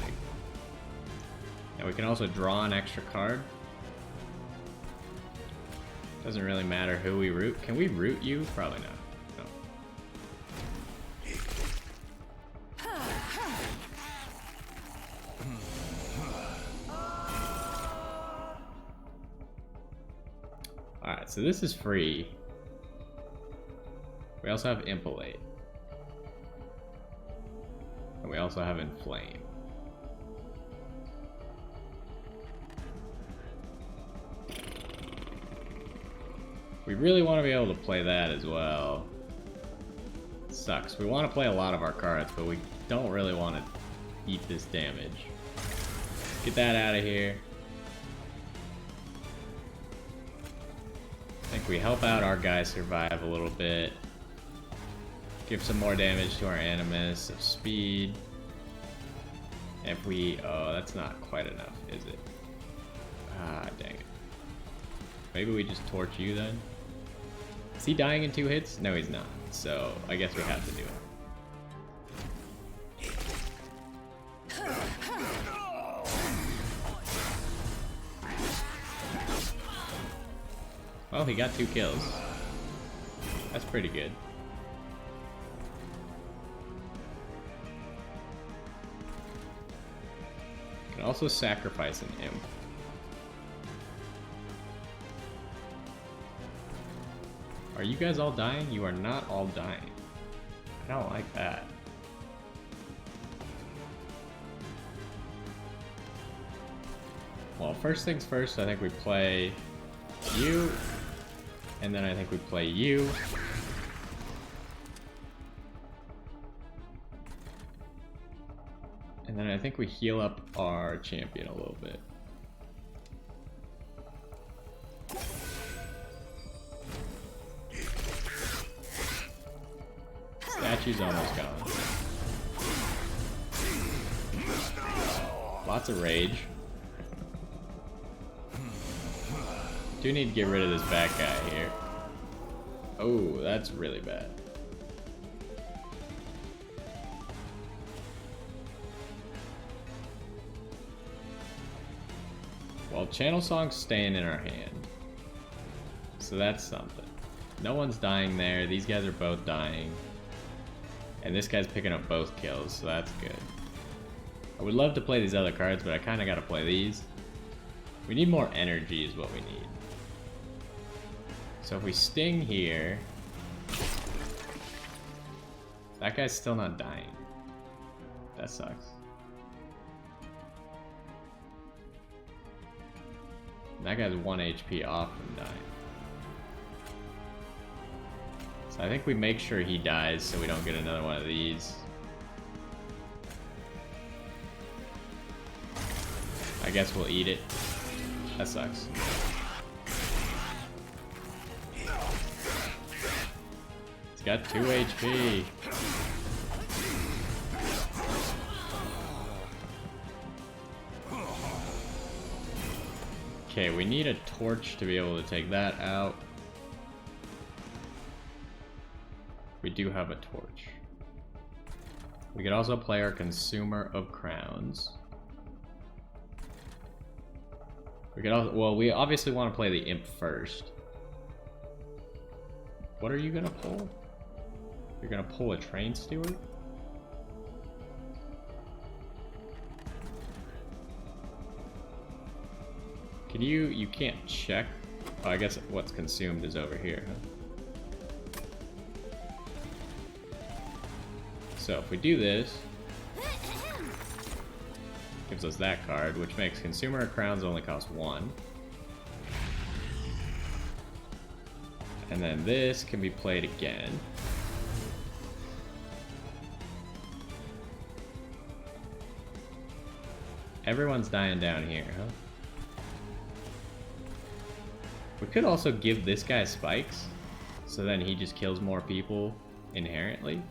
And we can also draw an extra card. Doesn't really matter who we root. Can we root you? Probably not. Alright, so this is free. We also have Impalate. And we also have Inflame. We really want to be able to play that as well. Sucks. We want to play a lot of our cards, but we don't really want to eat this damage. Get that out of here. I think we help out our guys survive a little bit. Give some more damage to our Animus of Speed. If we... oh, that's not quite enough, is it? Ah, dang it. Maybe we just torch you then? Is he dying in 2 hits? No, he's not. So, I guess we have to do it. Oh, he got 2 kills. That's pretty good. Can also sacrifice an imp. Are you guys all dying? You are not all dying. I don't like that. Well, first things first, I think we play you, and then I think we play you. And then I think we heal up our champion a little bit. Statue's almost gone. Lots of rage. Do need to get rid of this bad guy here. Oh, that's really bad. Well, Channel Song's staying in our hand. So that's something. No one's dying there. These guys are both dying. And this guy's picking up both kills, so that's good. I would love to play these other cards, but I kind of got to play these. We need more energy is what we need. So if we sting here... That guy's still not dying. That sucks. That guy's 1 HP off from dying. So I think we make sure he dies so we don't get another one of these. I guess we'll eat it. That sucks. He's got 2 HP. Okay, we need a torch to be able to take that out. We do have a torch. We could also play our Consumer of Crowns. We could also, well, we obviously want to play the Imp first. What are you gonna pull? You're gonna pull a Train Steward? Can you can't check. Oh, I guess what's consumed is over here, huh? So if we do this, gives us that card, which makes Consumer of Crowns only cost 1. And then this can be played again. Everyone's dying down here, huh? We could also give this guy spikes, so then he just kills more people inherently.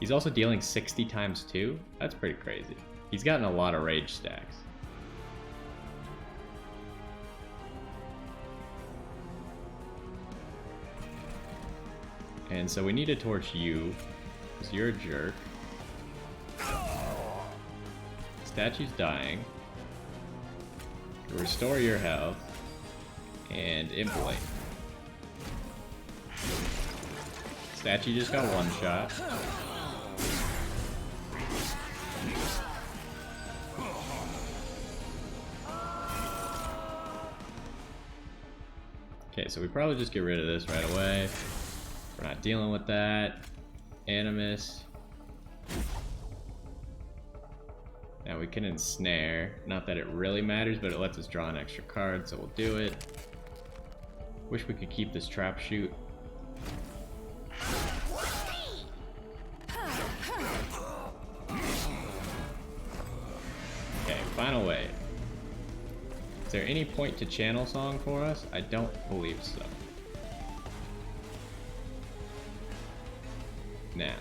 He's also dealing 60 times 2. That's pretty crazy. He's gotten a lot of rage stacks. And so we need to torch you, because you're a jerk. Statue's dying. Restore your health. And Implate. Statue just got 1 shot. Okay, so we probably just get rid of this right away. We're not dealing with that. Animus. Now we can ensnare. Not that it really matters, but it lets us draw an extra card, so we'll do it. Wish we could keep this trap shoot. Okay, final wave. Is there any point to Channel Song for us? I don't believe so. Now,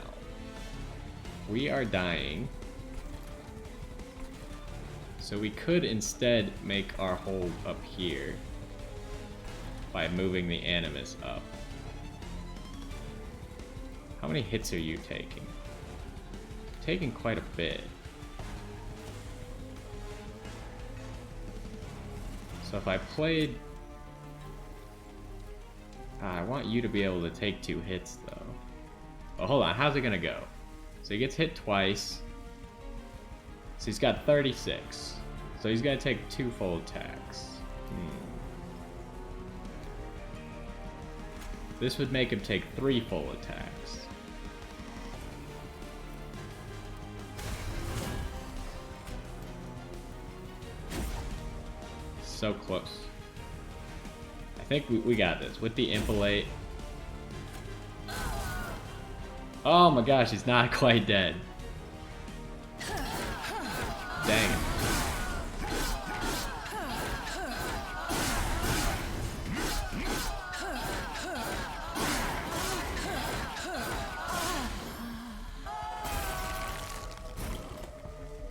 we are dying. So we could instead make our hold up here by moving the Animus up. How many hits are you taking? Taking quite a bit. So if I played... I want you to be able to take 2 hits, though. Oh, hold on. How's it gonna go? So he gets hit twice. So he's got 36. So he's gonna take 2 full attacks. This would make him take 3 full attacks. So close. I think we got this. With the Impalate. Oh my gosh, he's not quite dead. Dang it.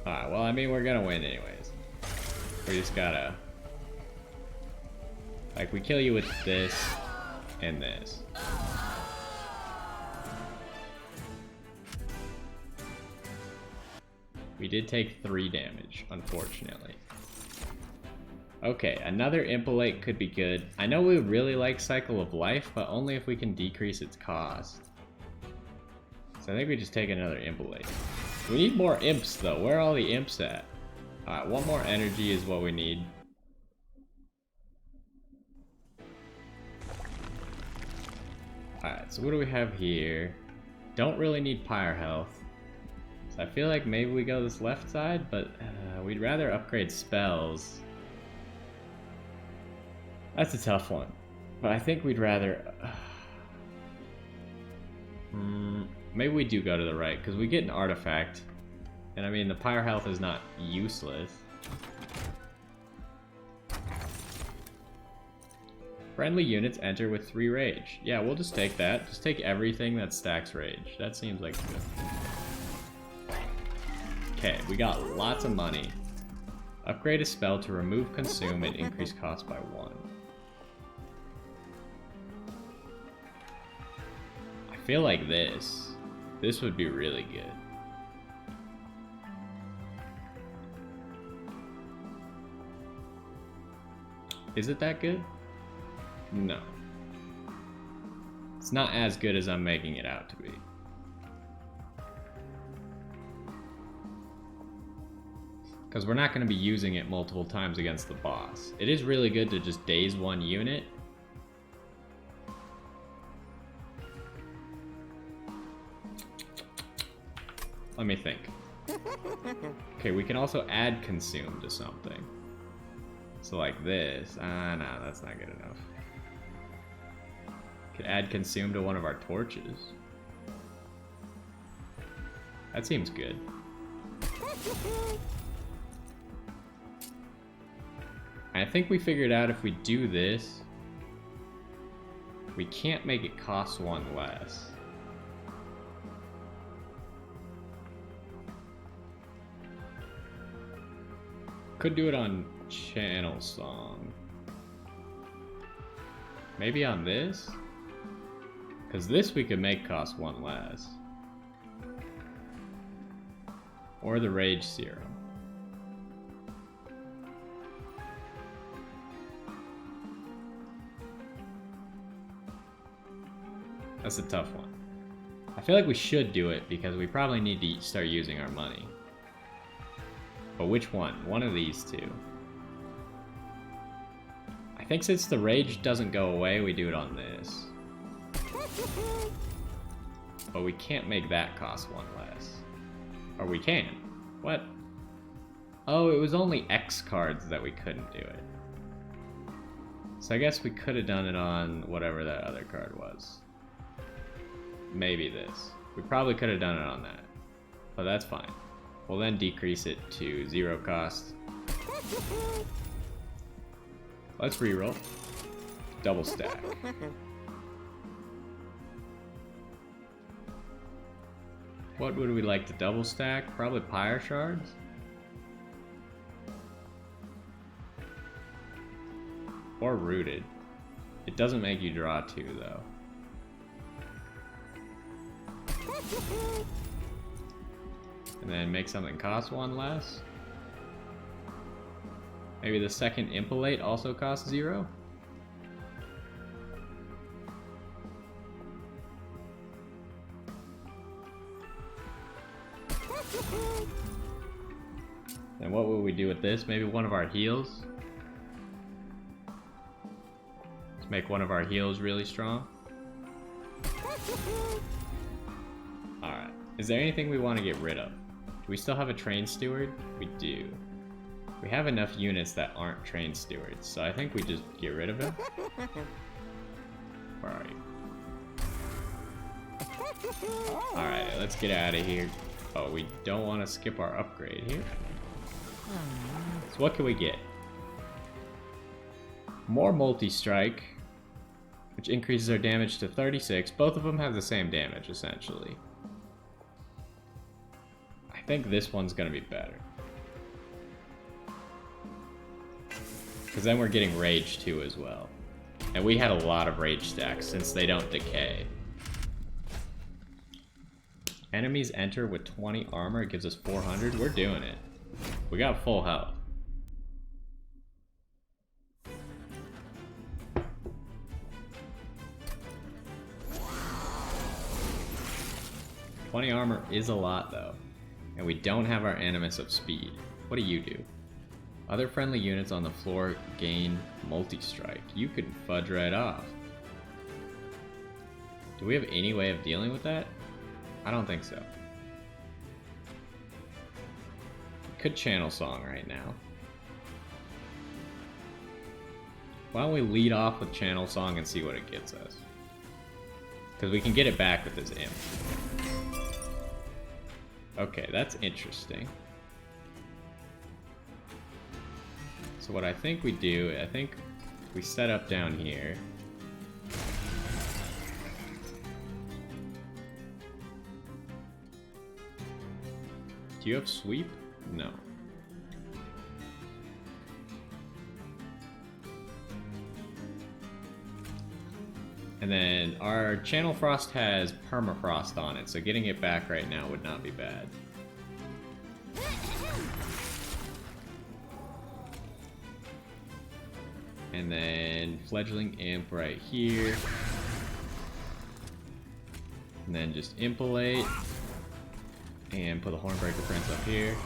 Alright, well, I mean, we're gonna win anyways. We just gotta... Like, we kill you with this and this. We did take 3 damage, unfortunately. Okay, another Impalate could be good. I know we really like Cycle of Life, but only if we can decrease its cost. So I think we just take another Impalate. We need more imps, though. Where are all the imps at? Alright, 1 more energy is what we need. Alright, so what do we have here? Don't really need Pyre Health. So I feel like maybe we go this left side, but we'd rather upgrade spells. That's a tough one. But I think we'd rather... maybe we do go to the right, because we get an artifact. And I mean, the Pyre Health is not useless. Friendly units enter with 3 rage. Yeah, we'll just take that. Just take everything that stacks rage. That seems like good. Okay, we got lots of money. Upgrade a spell to remove consume and increase cost by 1. I feel like this would be really good. Is it that good? No. It's not as good as I'm making it out to be. Because we're not going to be using it multiple times against the boss. It is really good to just daze 1 unit. Let me think. Okay, we can also add consume to something. So like this. No, that's not good enough. Could add consume to one of our torches. That seems good. I think we figured out if we do this, we can't make it cost 1 less. Could do it on Channel Song. Maybe on this? Because this we could make cost 1 less. Or the Rage Serum. That's a tough one. I feel like we should do it because we probably need to start using our money. But which one? One of these 2. I think since the rage doesn't go away, we do it on this. But we can't make that cost 1 less. Or we can. What? Oh, it was only X cards that we couldn't do it. So I guess we could have done it on whatever that other card was. Maybe this. We probably could have done it on that. But that's fine. We'll then decrease it to 0 cost. Let's reroll. Double stack. What would we like to double stack? Probably Pyre Shards? Or Rooted. It doesn't make you draw 2 though. And then make something cost 1 less. Maybe the second Impalate also costs 0? And what will we do with this? Maybe one of our heals? Let's make one of our heals really strong. Alright. Is there anything we want to get rid of? Do we still have a train steward? We do. We have enough units that aren't train stewards, so I think we just get rid of him. Where are you? Alright, let's get out of here. Oh, we don't want to skip our upgrade here. So what can we get? More multi-strike, which increases our damage to 36. Both of them have the same damage, essentially. I think this one's gonna be better. Because then we're getting rage too as well. And we had a lot of rage stacks since they don't decay. Enemies enter with 20 armor, it gives us 400. We're doing it. We got full health. $20 armor is a lot though. And we don't have our Animus of speed. What do you do? Other friendly units on the floor gain multi-strike. You could fudge right off. Do we have any way of dealing with that? I don't think so. We could channel song right now. Why don't we lead off with channel song and see what it gets us? Because we can get it back with this imp. Okay, that's interesting. So what I think we do, I think we set up down here. Do you have sweep? No. And then our Channel Frost has Permafrost on it, so getting it back right now would not be bad. And then Fledgling Imp right here. And then just Impalate. And put the Hornbreaker Prince up here.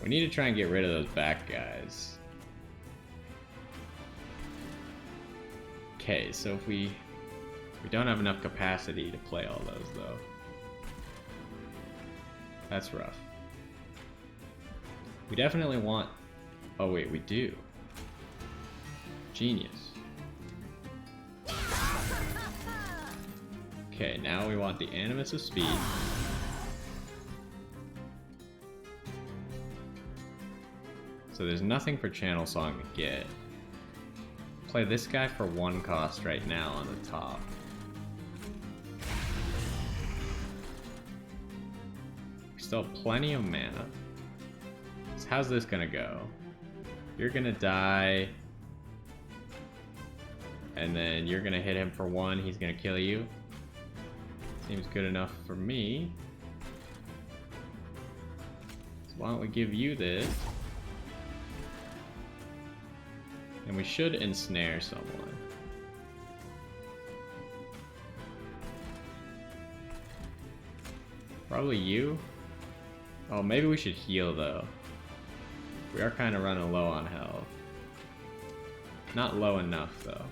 We need to try and get rid of those back guys. Okay, so if we don't have enough capacity to play all those though. That's rough. We definitely want... Oh wait, we do. Genius. Okay, now we want the Animus of Speed. So there's nothing for Channel Song to get. Play this guy for 1 cost right now on the top. We still have plenty of mana. So how's this gonna go? You're gonna die. And then you're gonna hit him for 1, he's gonna kill you. Seems good enough for me. So why don't we give you this? And we should ensnare someone. Probably you? Oh, maybe we should heal though. We are kind of running low on health. Not low enough though.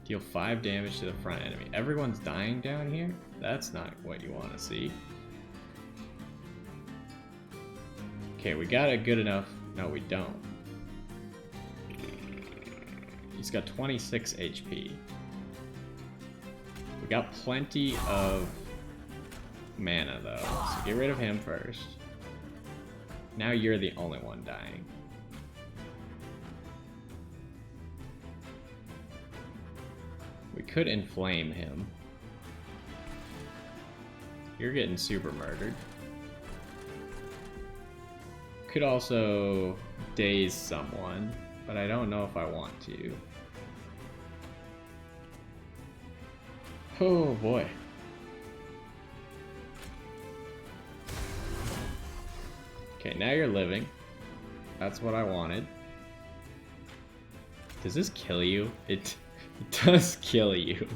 Deal 5 damage to the front enemy. Everyone's dying down here? That's not what you want to see. Okay, we got a good enough... No, we don't. He's got 26 HP. We got plenty of mana, though. So get rid of him first. Now you're the only one dying. could inflame him. You're getting super murdered. Could also daze someone, but I don't know if I want to. Oh boy. Okay, now you're living. That's what I wanted. Does this kill you? It does kill you.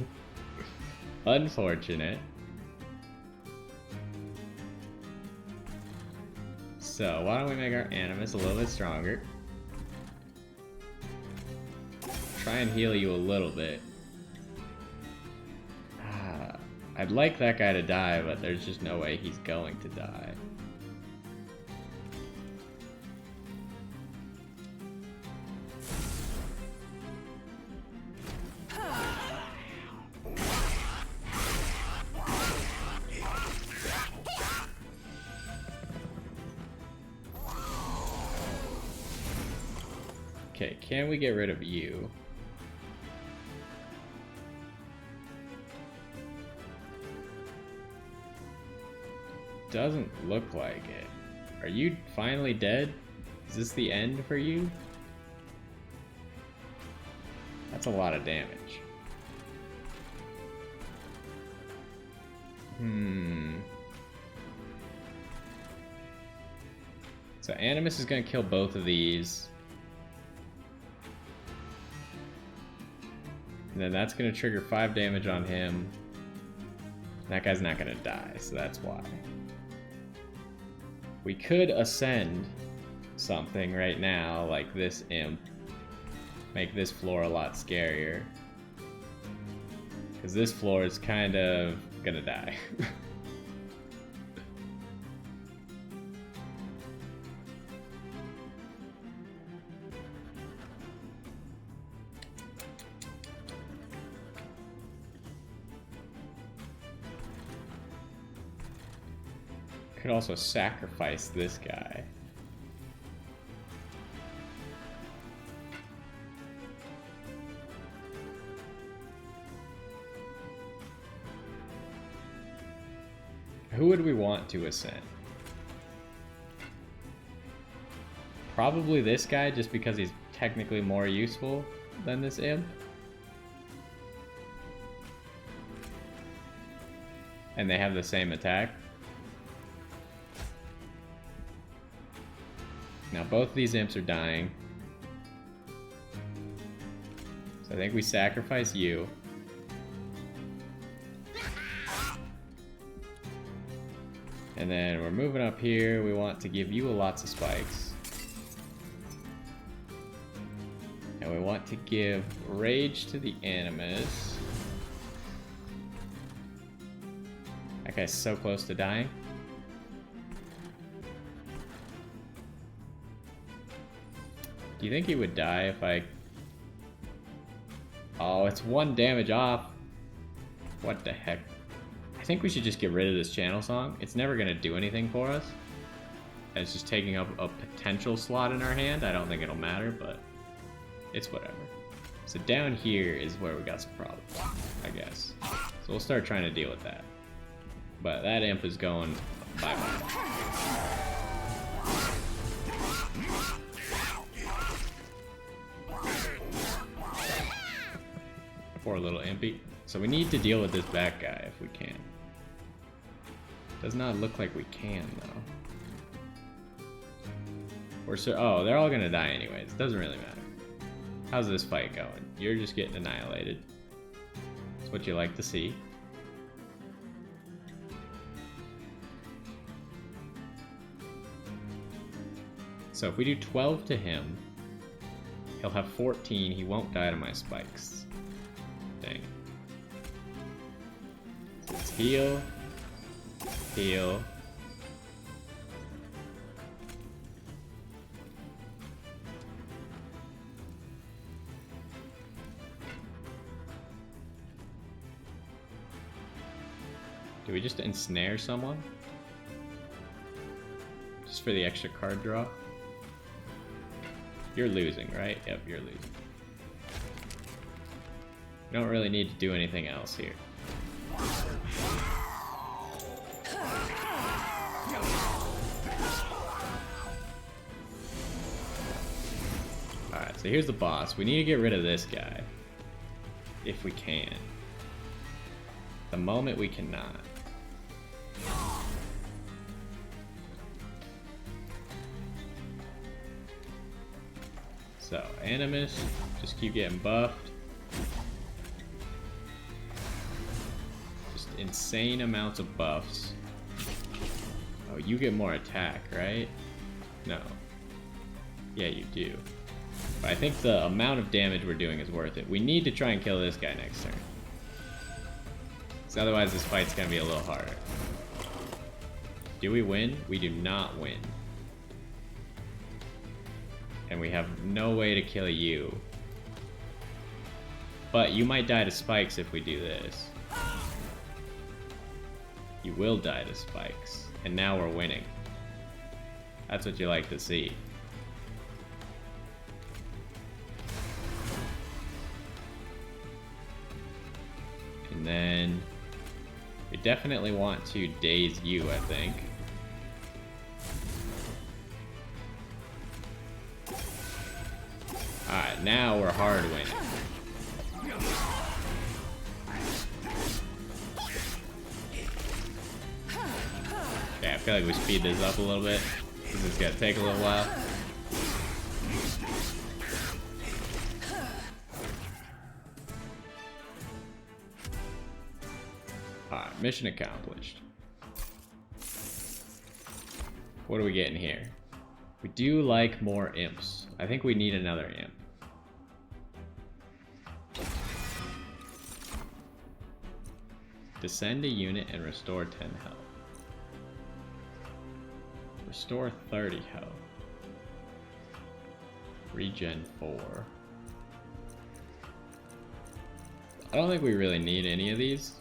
Unfortunate. So, why don't we make our animus a little bit stronger? Try and heal you a little bit. I'd like that guy to die, but there's just no way he's going to die. Okay, can we get rid of you? Doesn't look like it. Are you finally dead? Is this the end for you? That's a lot of damage. So Animus is gonna kill both of these. And then that's gonna trigger 5 damage on him. That guy's not gonna die, so that's why. We could ascend something right now, like this imp. Make this floor a lot scarier. Because this floor is kind of gonna die. Could also sacrifice this guy. Who would we want to ascend? Probably this guy, just because he's technically more useful than this imp. And they have the same attack. Now both of these imps are dying. So I think we sacrifice you. And then we're moving up here. We want to give you lots of spikes. And we want to give rage to the Animus. That guy's so close to dying. Do you think he would die if I... Oh, it's 1 damage off. What the heck? I think we should just get rid of this channel song. It's never going to do anything for us. It's just taking up a potential slot in our hand. I don't think it'll matter, but it's whatever. So down here is where we got some problems, I guess. So we'll start trying to deal with that. But that imp is going bye-bye. Poor little impy. So we need to deal with this back guy if we can. Does not look like we can though. Oh, they're all gonna die anyways. Doesn't really matter. How's this fight going? You're just getting annihilated. That's what you like to see. So if we do 12 to him, he'll have 14. He won't die to my spikes. Dang. So let's heal. Heal. Do we just ensnare someone? Just for the extra card draw? You're losing, right? Yep, you're losing. We don't really need to do anything else here. Alright, so here's the boss. We need to get rid of this guy. If we can. At the moment we cannot. So, Animus, just keep getting buffed. Just insane amounts of buffs. Oh, you get more attack, right? No. Yeah, you do. But I think the amount of damage we're doing is worth it. We need to try and kill this guy next turn. Because otherwise this fight's gonna be a little harder. Do we win? We do not win. And we have no way to kill you. But you might die to spikes if we do this. You will die to spikes. And now we're winning. That's what you like to see. And then we definitely want to daze you, I think. Alright, now we're hard winning. Okay, I feel like we speed this up a little bit. This is gonna take a little while. Alright, mission accomplished. What are we getting here? We do like more imps. I think we need another imp. Descend a unit and restore 10 health. Restore 30 health. Regen 4. I don't think we really need any of these.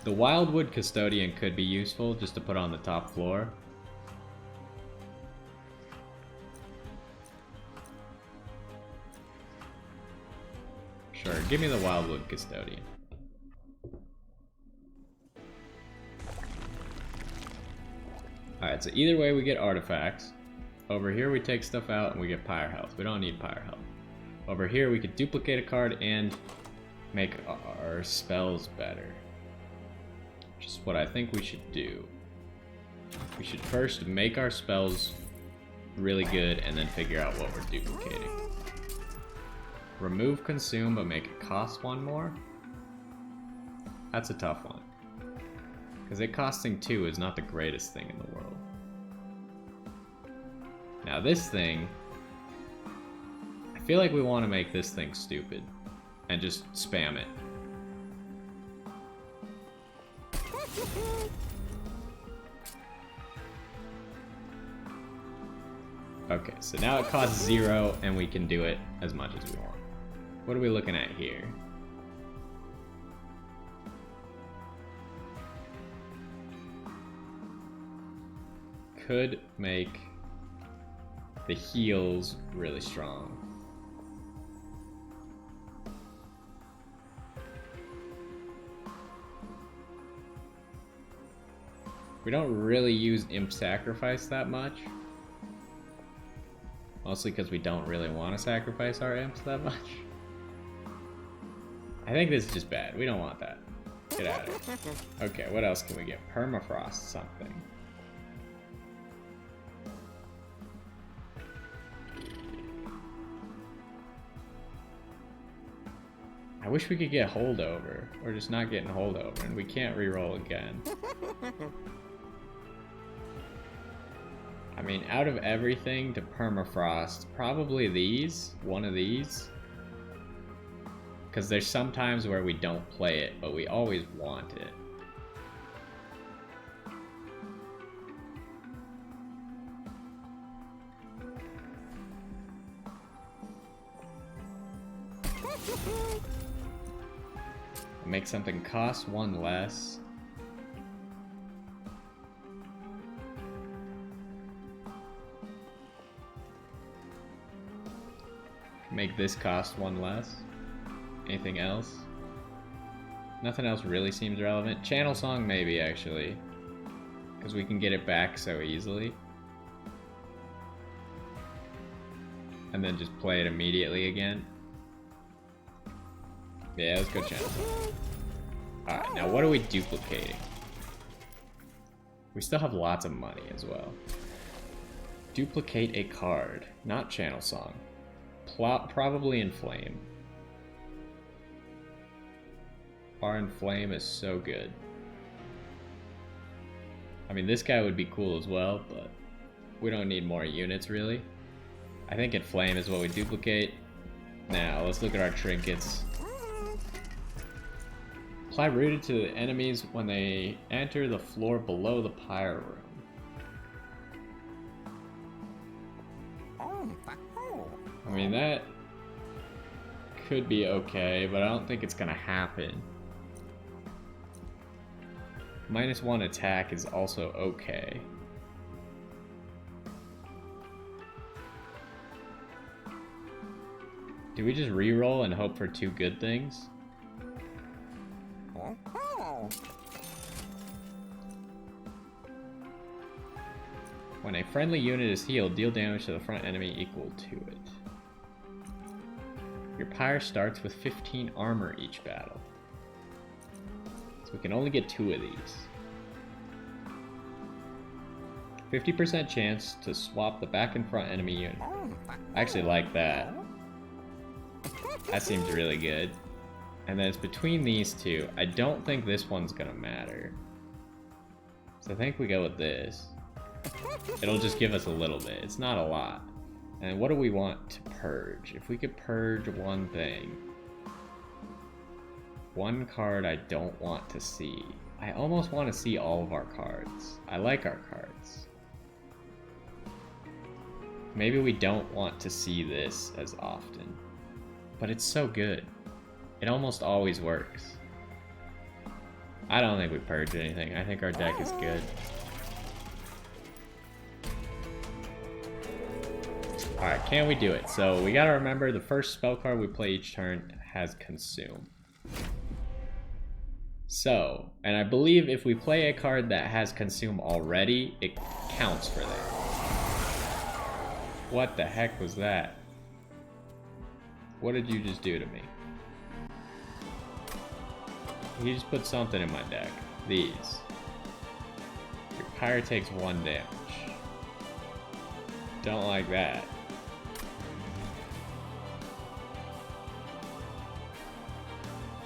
The Wildwood Custodian could be useful just to put on the top floor. Sure, give me the Wildwood Custodian. Alright, so either way we get artifacts. Over here we take stuff out and we get pyre health. We don't need pyre health. Over here we could duplicate a card and make our spells better. Which is what I think we should do. We should first make our spells really good and then figure out what we're duplicating. Remove consume but make it cost 1 more? That's a tough one. Because it costing 2 is not the greatest thing in the world. Now this thing, I feel like we want to make this thing stupid and just spam it. Okay, so now it costs 0 and we can do it as much as we want. What are we looking at here? Could make the heals really strong. We don't really use Imp Sacrifice that much. Mostly because we don't really want to sacrifice our imps that much. I think this is just bad. We don't want that. Get out of here. Okay, what else can we get? Permafrost something. I wish we could get holdover. We're just not getting holdover, and we can't reroll again. I mean, out of everything to permafrost, probably these, one of these. Because there's some times where we don't play it, but we always want it. Make something cost 1 less. Make this cost 1 less. Anything else? Nothing else really seems relevant. Channel Song maybe, actually. Because we can get it back so easily. And then just play it immediately again. Yeah, let's go Channel Song. Alright, now what are we duplicating? We still have lots of money as well. Duplicate a card. Not Channel Song. Probably Inflame. Our Inflame is so good. I mean, this guy would be cool as well, but we don't need more units, really. I think Inflame is what we duplicate. Now, let's look at our trinkets. Apply rooted to the enemies when they enter the floor below the pyre room. I mean, that could be okay, but I don't think it's gonna happen. -1 attack is also okay. Do we just reroll and hope for 2 good things? When a friendly unit is healed, deal damage to the front enemy equal to it. Your pyre starts with 15 armor each battle. So we can only get 2 of these. 50% chance to swap the back and front enemy unit. I actually like that. That seems really good. And then it's between these two. I don't think this one's gonna matter. So I think we go with this. It'll just give us a little bit. It's not a lot. And what do we want to purge? If we could purge one thing. One card I don't want to see. I almost want to see all of our cards. I like our cards. Maybe we don't want to see this as often. But it's so good. It almost always works. I don't think we purge anything. I think our deck is good. Alright, can we do it? So we gotta remember the first spell card we play each turn has Consume. So, and I believe if we play a card that has Consume already, it counts for that. What the heck was that? What did you just do to me? You just put something in my deck. These. Your pyre takes 1 damage. Don't like that.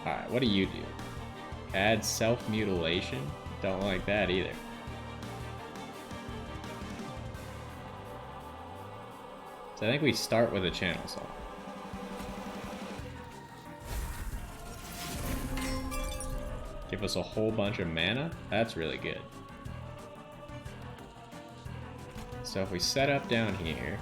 Alright, what do you do? Add self-mutilation? Don't like that either. So I think we start with a Channel Song. Give us a whole bunch of mana? That's really good. So if we set up down here,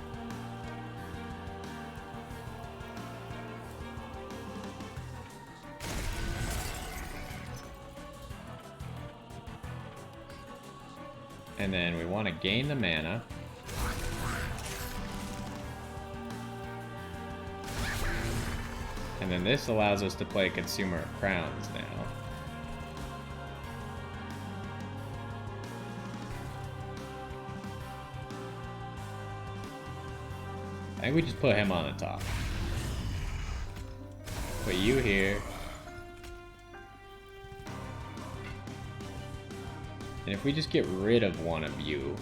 and then we want to gain the mana. And then this allows us to play Consumer of Crowns now. I think we just put him on the top. Put you here. And if we just get rid of one of you,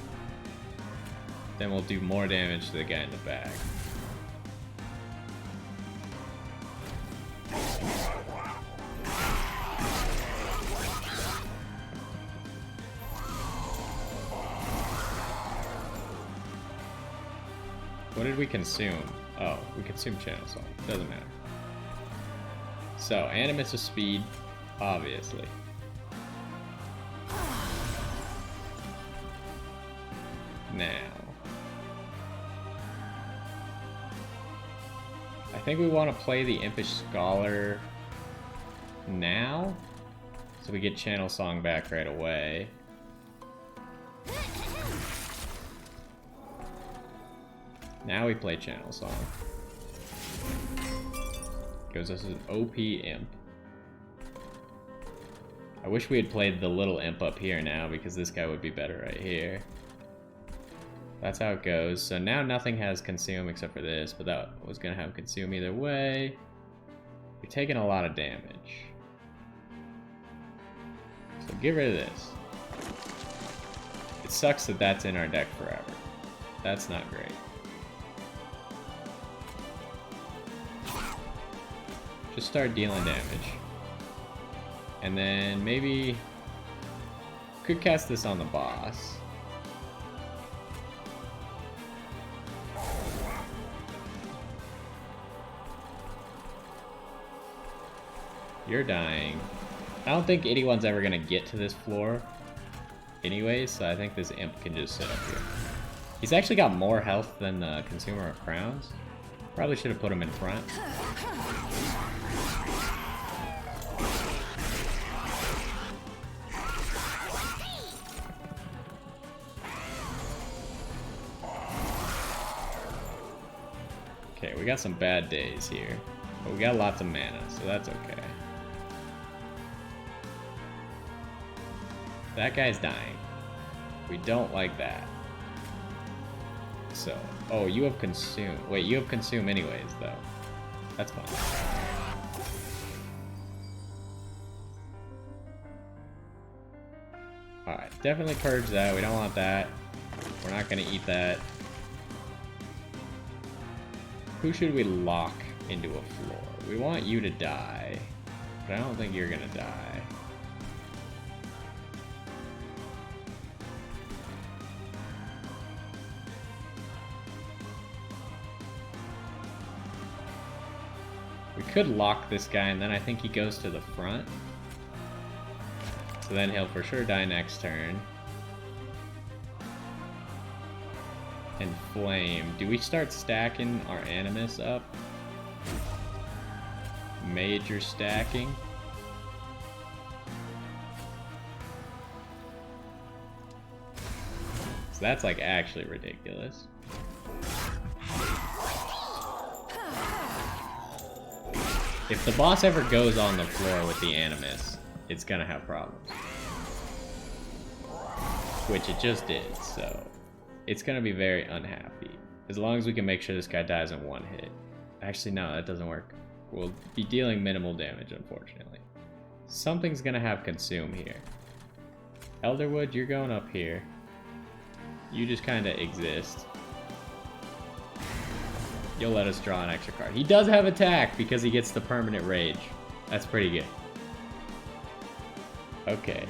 then we'll do more damage to the guy in the back. What did we consume? Oh, we consumed Channel Song. Doesn't matter. So, Animus of Speed, obviously. Now. I think we want to play the Impish Scholar now, so we get Channel Song back right away. Now we play Channel Song. Gives us an OP imp. I wish we had played the little imp up here now, because this guy would be better right here. That's how it goes. So now nothing has consume except for this, but that was going to have consume either way. You're taking a lot of damage. So get rid of this. It sucks that that's in our deck forever. That's not great. Just start dealing damage. And then maybe could cast this on the boss. You're dying. I don't think anyone's ever gonna get to this floor anyways, so I think this imp can just sit up here. He's actually got more health than the Consumer of Crowns. Probably should have put him in front. Okay, we got some bad days here, but we got lots of mana, so that's okay. That guy's dying. We don't like that. So, oh, you have consume. Wait, you have consume anyways, though. That's fine. Alright, definitely purge that. We don't want that. We're not gonna eat that. Who should we lock into a floor? We want you to die, but I don't think you're gonna die. We could lock this guy, and then I think he goes to the front. So then he'll for sure die next turn. And flame. Do we start stacking our Animus up? Major stacking. So that's like actually ridiculous. If the boss ever goes on the floor with the Animus, it's gonna have problems. Which it just did, so it's gonna be very unhappy. As long as we can make sure this guy dies in one hit. Actually, no, that doesn't work. We'll be dealing minimal damage, unfortunately. Something's gonna have consume here. Elderwood, you're going up here. You just kinda exist. You'll let us draw an extra card. He does have attack because he gets the permanent rage. That's pretty good. Okay.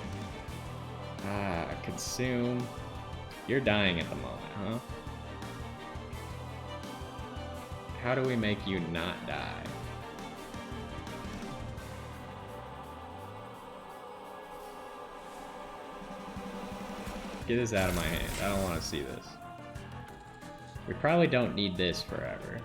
Consume. You're dying at the moment, huh? How do we make you not die? Get this out of my hand. I don't want to see this. We probably don't need this forever.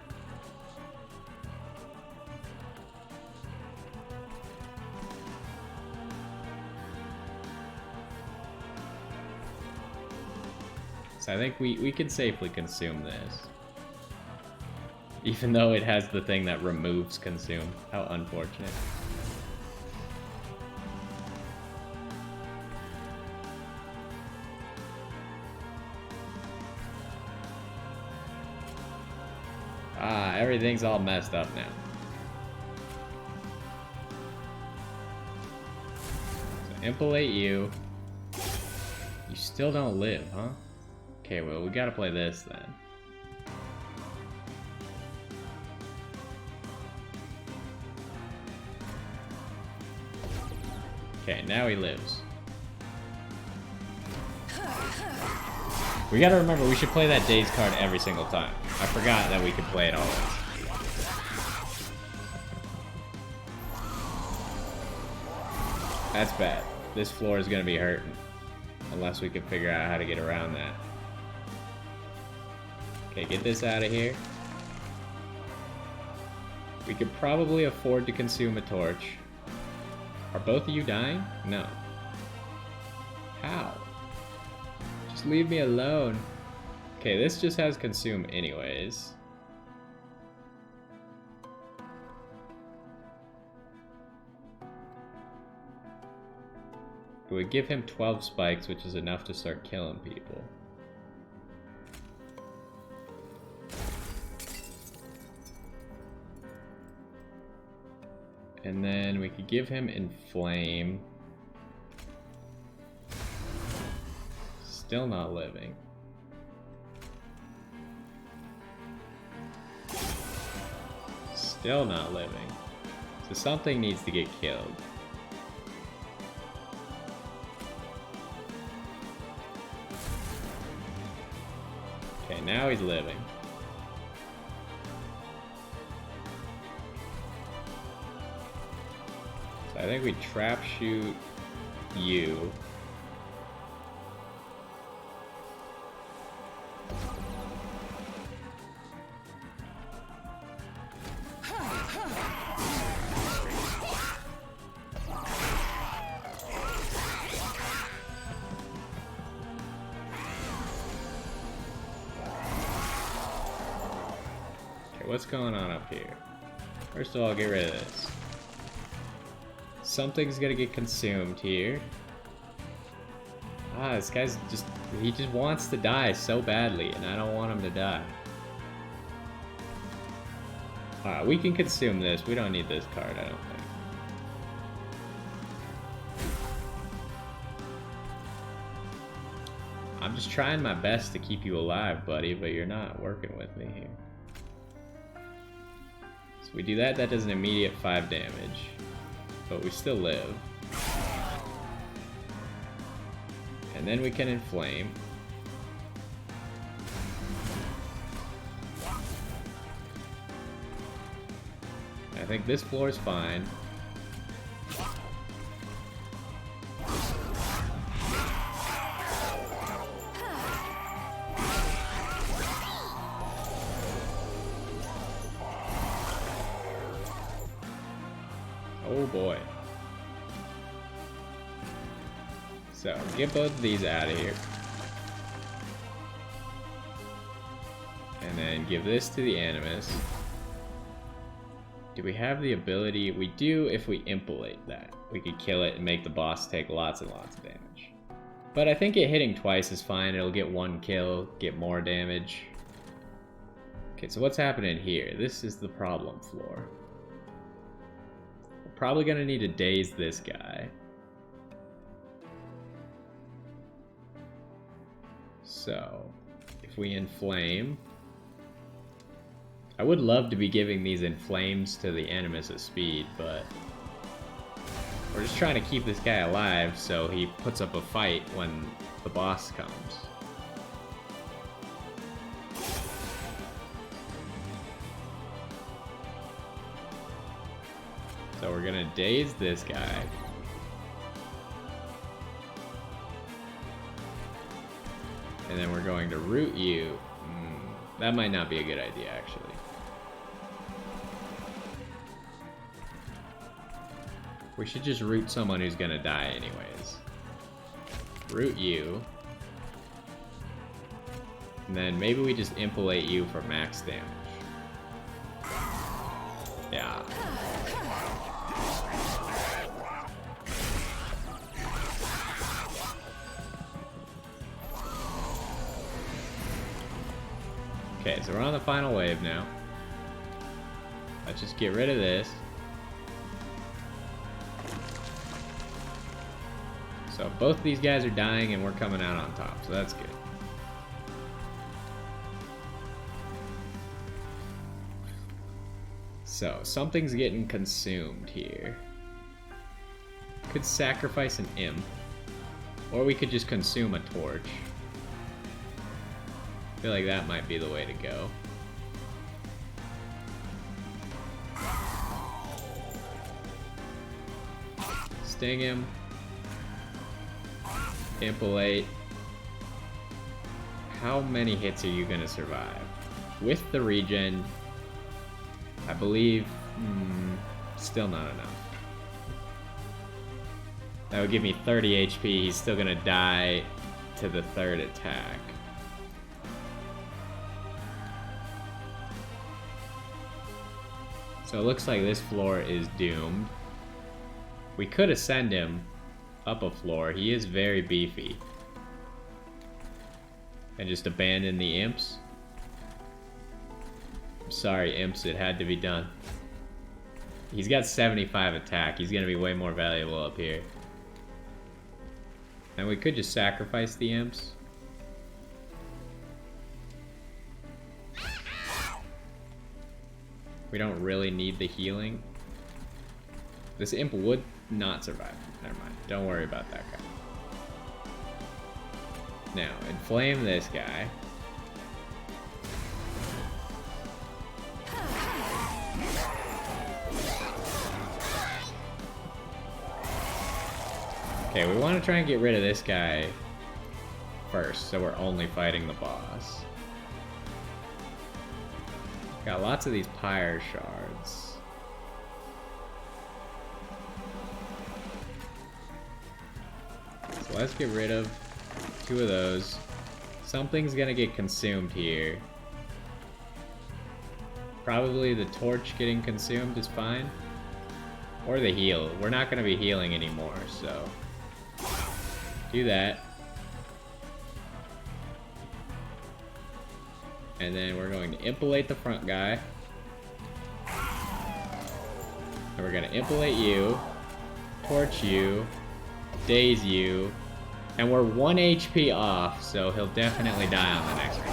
So I think we could safely consume this. Even though it has the thing that removes consume. How unfortunate. Everything's all messed up now. So impalate you. You still don't live, huh? Okay, well, we gotta play this then. Okay, now he lives. We gotta remember, we should play that Daze card every single time. I forgot that we could play it always. That's bad. This floor is gonna be hurting. Unless we can figure out how to get around that. Okay, get this out of here. We could probably afford to consume a torch. Are both of you dying? No. How? Just leave me alone. Okay, this just has consume anyways. we give him 12 spikes, which is enough to start killing people. And then we could give him Inflame. Still not living. Still not living. So something needs to get killed. Okay, now he's living. So I think we trap shoot you. What's going on up here? First of all, get rid of this. Something's gonna get consumed here. Ah, this guy's he just wants to die so badly, and I don't want him to die. Alright, we can consume this. We don't need this card, I don't think. I'm just trying my best to keep you alive, buddy, but you're not working with me here. So we do that, that does an immediate 5 damage. But we still live. And then we can Inflame. I think this floor is fine. Oh boy. So, get both of these out of here. And then give this to the Animus. Do we have the ability? We do if we impalate that. We could kill it and make the boss take lots and lots of damage. But I think it hitting twice is fine. It'll get 1 kill, get more damage. Okay, so what's happening here? This is the problem floor. Probably gonna need to daze this guy. So, if we Inflame... I would love to be giving these Inflames to the Animus at speed, but... we're just trying to keep this guy alive so he puts up a fight when the boss comes. So we're gonna daze this guy. And then we're going to root you. That might not be a good idea, actually. We should just root someone who's gonna die anyways. Root you. And then maybe we just impalate you for max damage. Yeah. Okay, so we're on the final wave now. Let's just get rid of this. So both these guys are dying and we're coming out on top, so that's good. So, something's getting consumed here. Could sacrifice an imp. Or we could just consume a torch. I feel like that might be the way to go. Sting him. Impalate. How many hits are you gonna survive? With the regen, I believe, still not enough. That would give me 30 HP. He's still gonna die to the 3rd attack. So it looks like this floor is doomed. We could ascend him up a floor. He is very beefy. And just abandon the imps. I'm sorry, imps, it had to be done. He's got 75 attack. He's gonna be way more valuable up here. And we could just sacrifice the imps. We don't really need the healing. This imp would not survive. Never mind. Don't worry about that guy. Now, inflame this guy. Okay, we want to try and get rid of this guy first, so we're only fighting the boss. Got lots of these pyre shards. So let's get rid of 2 of those. Something's gonna get consumed here. Probably the torch getting consumed is fine. Or the heal. We're not gonna be healing anymore, so do that. And then we're going to impalate the front guy. And we're gonna impalate you, torch you, daze you, and we're 1 HP off, so he'll definitely die on the next one.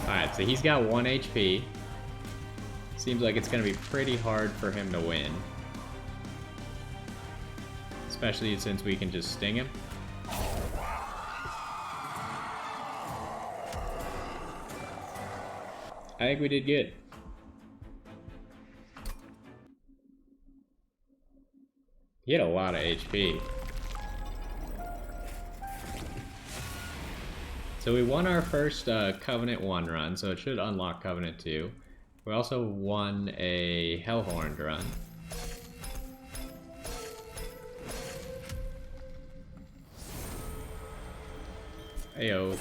Alright, so he's got 1 HP. Seems like it's gonna be pretty hard for him to win. Especially since we can just sting him. I think we did good. He had a lot of HP. So we won our first Covenant 1 run, so it should unlock Covenant 2. We also won a Hellhorned run. Ayo.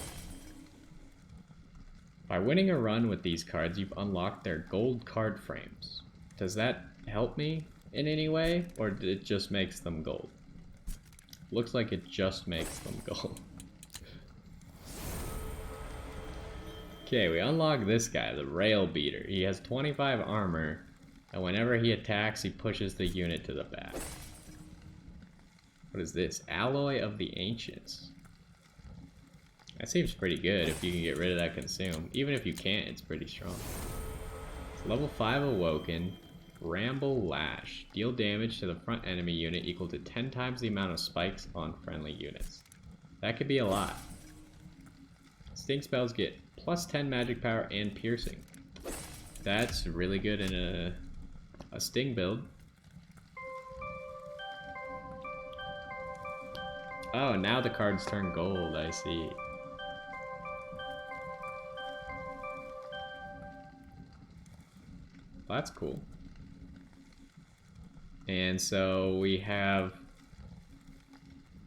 By winning a run with these cards, you've unlocked their gold card frames. Does that help me in any way, or it just makes them gold? Looks like it just makes them gold. Okay, we unlock this guy, the Rail Beater. He has 25 armor, and whenever he attacks, he pushes the unit to the back. What is this? Alloy of the Ancients. That seems pretty good if you can get rid of that consume. Even if you can't, it's pretty strong. It's level 5 Awoken. Ramble Lash. Deal damage to the front enemy unit equal to 10 times the amount of spikes on friendly units. That could be a lot. Sting spells get plus 10 magic power and piercing. That's really good in a sting build. Oh, now the cards turn gold, I see. That's cool. And so we have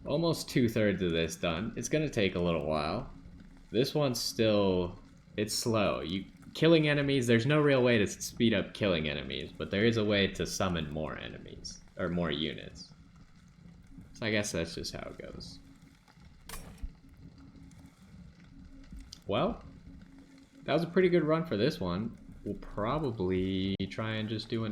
almost 2/3 of this done. It's gonna take a little while. This one's still, it's slow. Killing enemies, there's no real way to speed up killing enemies, but there is a way to summon more enemies, or more units. So I guess that's just how it goes. Well, that was a pretty good run for this one. We'll probably try and just do